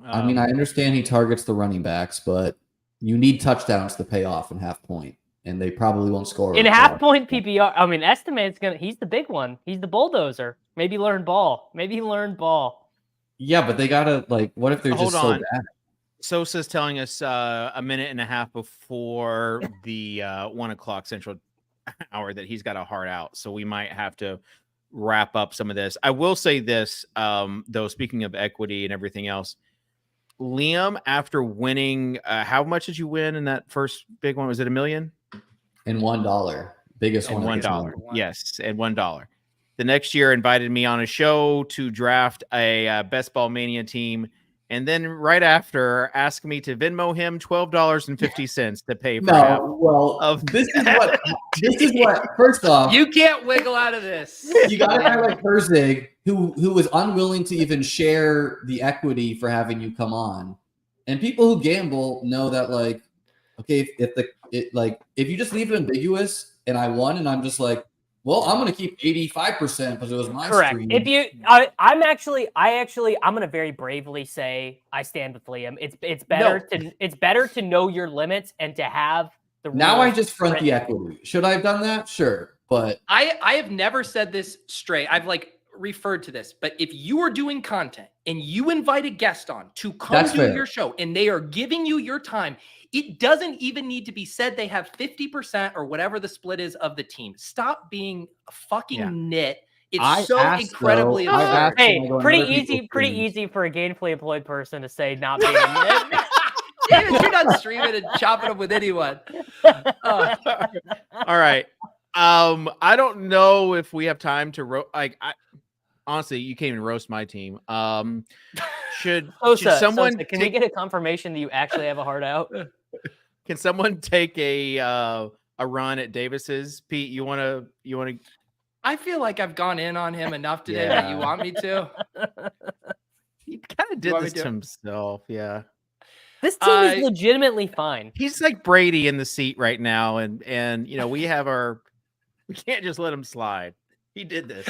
I mean, I understand he targets the running backs, but you need touchdowns to pay off in half point, and they probably won't score in half point PPR. I mean, Estimate's he's the big one. He's the bulldozer. Maybe learn ball. Yeah, but they gotta what if they're just so bad? Sosa's telling us a minute and a half before the 1 o'clock Central hour that he's got a hard out, so we might have to wrap up some of this. I will say this, though, speaking of equity and everything else, Liam, after winning, how much did you win in that first big one? Was it $1 million? And $1, biggest one. $1, yes, and $1. The next year, invited me on a show to draft a Best Ball Mania team. And then right after, asked me to Venmo him $12.50 to pay for half. Well, this is what. First off, you can't wiggle out of this. You got a guy like Herzig who was unwilling to even share the equity for having you come on. And people who gamble know that, okay, if you just leave it ambiguous and I won, and I'm just well, I'm going to keep 85% because it was my correct. stream. I'm going to very bravely say I stand with Liam. It's better to know your limits and to have the. Now I just front the equity. Should I have done that? Sure, but I have never said this straight. I've referred to this, but if you are doing content and you invite a guest on to come do your show and they are giving you your time, it doesn't even need to be said they have 50% or whatever the split is of the team. Stop being a fucking nit. It's incredibly absurd. Hey, pretty easy for a gainfully employed person to say not being a nit. David, you're not streaming and chopping them with anyone. All right. I don't know if we have time to honestly, you can't even roast my team. Should someone can we get a confirmation that you actually have a heart out? Can someone take a run at Davis's? Pete, you want to? I feel like I've gone in on him enough today that you want me to. He kind of did this to himself. Yeah. This team is legitimately fine. He's like Brady in the seat right now, and we can't just let him slide. He did this.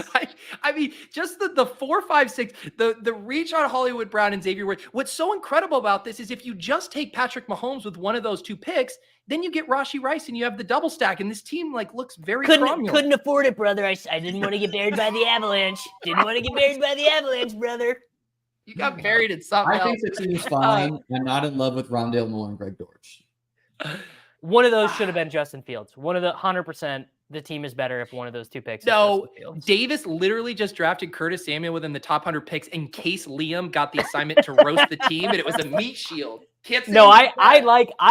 I mean, just the 4, 5, 6, the reach on Hollywood Brown and Xavier Woods. What's so incredible about this is if you just take Patrick Mahomes with one of those 2 picks, then you get Rashee Rice and you have the double stack. And this team looks very couldn't afford it, brother. I didn't want to get buried by the Avalanche. Didn't want to get buried by the Avalanche, brother. You got buried in something else. I think the team's fine. I'm not in love with Rondale Moore and Greg Dortch. One of those should have been Justin Fields. One of the 100%. The team is better if one of those 2 picks. No, Davis literally just drafted Curtis Samuel within the top 100 picks in case Liam got the assignment to roast the team, and it was a meat shield. I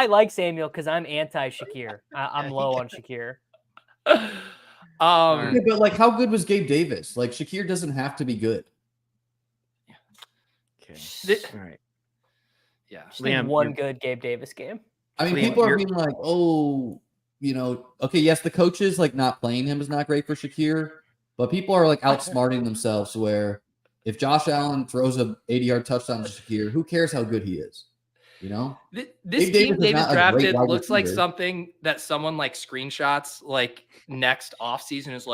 like Samuel because I'm anti Shakir. I'm low on Shakir. But how good was Gabe Davis? Shakir doesn't have to be good. Okay. All right. Yeah. Liam, one good Gabe Davis game. I mean, people are being like, oh, okay, yes, the coaches not playing him is not great for Shakir, but people are outsmarting themselves where if Josh Allen throws a 80-yard touchdown to Shakir, who cares how good he is? This team Davis drafted looks like something that someone screenshots next offseason is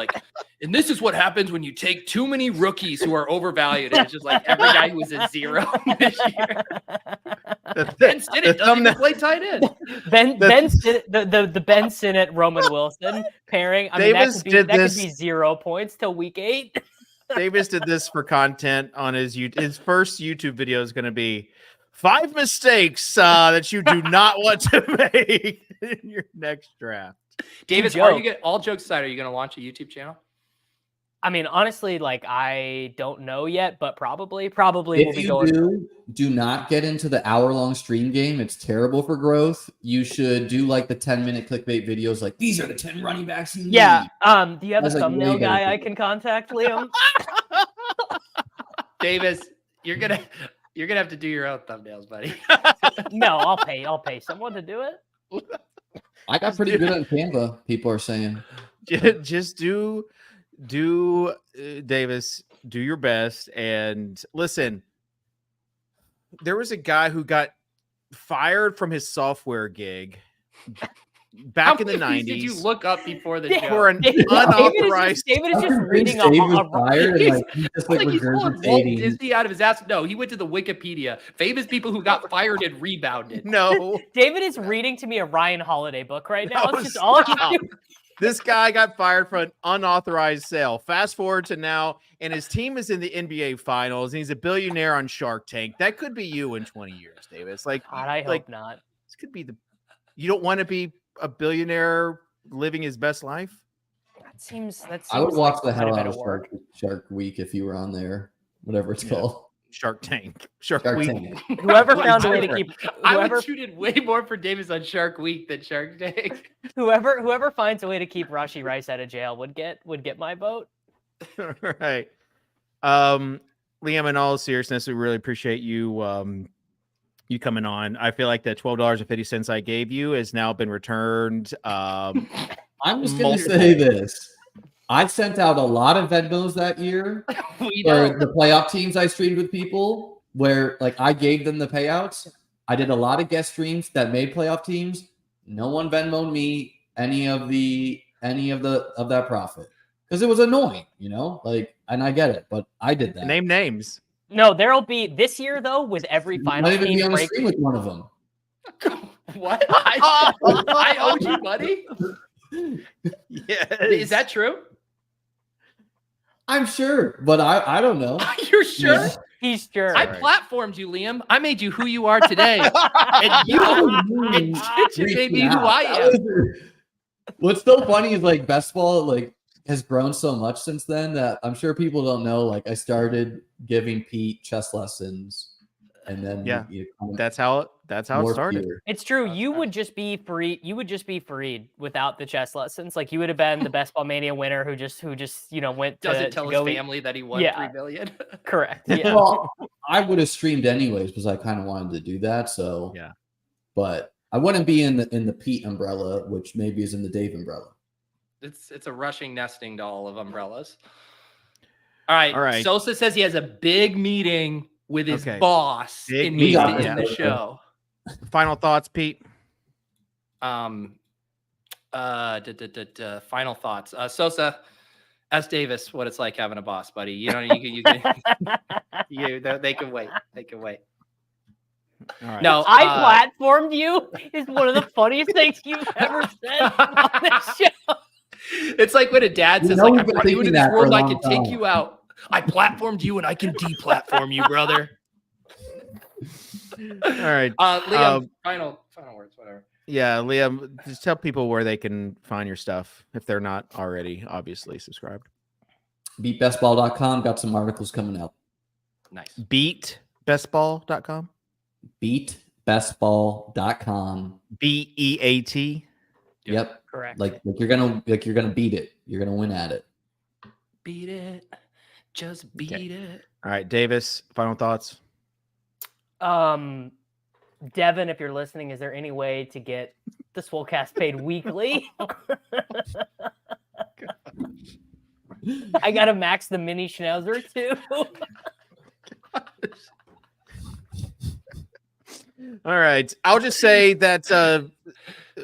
and this is what happens when you take too many rookies who are overvalued. And it's just every guy who was a 0 this year. Ben Sinnott doesn't even play tight end. The Ben Sinnott Roman Wilson pairing. I mean, that could be 0 points till week 8. Davis did this for content on his first YouTube video is going to be 5 mistakes that you do not want to make in your next draft. Davis, all jokes aside, are you going to launch a YouTube channel? I mean, honestly, I don't know yet, but probably will be going. Do not get into the hour-long stream game. It's terrible for growth. You should do the 10-minute clickbait videos. These are the 10 running backs you need. Yeah. Do you have a thumbnail guy I can contact, Liam? Davis, you're gonna have to do your own thumbnails, buddy. No, I'll pay someone to do it. I got pretty good on Canva. People are saying, just do Davis, do your best. And listen, there was a guy who got fired from his software gig back in the 90s. Did you look up before the show? For an unauthorized. David is just reading a he's pulling Walt Disney out of his ass. No, he went to the Wikipedia. Famous people who got fired and rebounded. No, David is reading to me a Ryan Holiday book right now. It's just all he's doing. This guy got fired for an unauthorized sale. Fast forward to now, and his team is in the NBA Finals, and he's a billionaire on Shark Tank. That could be you in 20 years, Davis. God, I hope not. This could be you don't want to be a billionaire living his best life? That seems I would watch the hell out of Shark Week if you were on there, whatever it's called. Shark Tank. Shark Week. Tank. Whoever found a way to keep. I would tune in way more for Davis on Shark Week than Shark Tank. Whoever finds a way to keep Rashee Rice out of jail would get my vote. All right. Liam, in all seriousness, we really appreciate you you coming on. I feel like the $12.50 I gave you has now been returned. I'm just going to say this. I sent out a lot of Venmos that year for the playoff teams I streamed with people where I gave them the payouts. I did a lot of guest streams that made playoff teams. No one Venmo'd me any of that profit because it was annoying, and I get it, but I did that. Name names. No, there'll be this year though with every final team. Might even be on the break. stream with one of them. What? I owed you, buddy. Yes. Is that true? I'm sure, but I don't know. You're sure? Yeah. He's sure. I platformed you, Liam. I made you who you are today. And you made me who I am. What's so funny is best ball has grown so much since then that I'm sure people don't know. I started giving Pete chess lessons and then Yeah. comment That's how it more started. fear. It's true. You would just be free. You would just be freed without the chess lessons. Like you would have been the Best Ball Mania winner who just went to Doesn't tell to his go eat. family that he won Yeah. 3 million. Correct. Yeah. Well, I would have streamed anyways because I kind of wanted to do that. So Yeah. but I wouldn't be in the Pete umbrella, which maybe is in the Dave umbrella. It's a rushing nesting doll of umbrellas. All right. All right. Sosa says he has a big meeting with his Okay. boss Big and needs to meeting, end the yeah. show. Final thoughts, Pete. Final thoughts. Sosa, ask Davis what it's like having a boss, buddy. You know, they can wait. They can wait. All right. No, I platformed you is one of the funniest things you've ever said on this show. It's like when a dad You says, know like, I we've been brought you into thinking this that for world, a I long can take time. you out. I platformed you and I can deplatform you, brother. All right. Liam, final words, whatever. Yeah, Liam, just tell people where they can find your stuff if they're not already obviously subscribed. Beatbestball.com got some articles coming out. Nice. Beatbestball.com. Beatbestball.com. BEAT. Yep. Correct. Like you're gonna beat it. You're gonna win at it. Beat it. Just beat it. All right, Davis, final thoughts. Devin, if you're listening, is there any way to get the Swolecast paid weekly? I gotta max the mini schnauzer too. All right. I'll just say that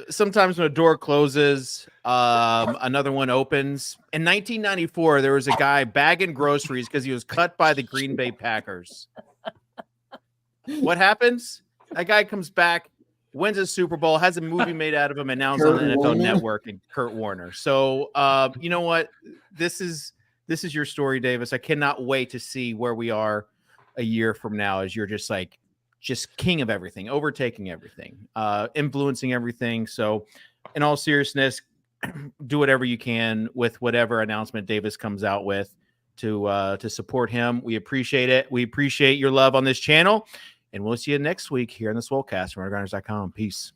sometimes when a door closes, another one opens. In 1994, there was a guy bagging groceries because he was cut by the Green Bay Packers. What happens? That guy comes back, wins a Super Bowl, has a movie made out of him, and now he's on the NFL Network and Kurt Warner. So you know what? This is your story, Davis. I cannot wait to see where we are a year from now as you're just king of everything, overtaking everything, influencing everything. So in all seriousness, do whatever you can with whatever announcement Davis comes out with to support him. We appreciate it. We appreciate your love on this channel. And we'll see you next week here on the Swolecast from RotoGrinders.com. Peace.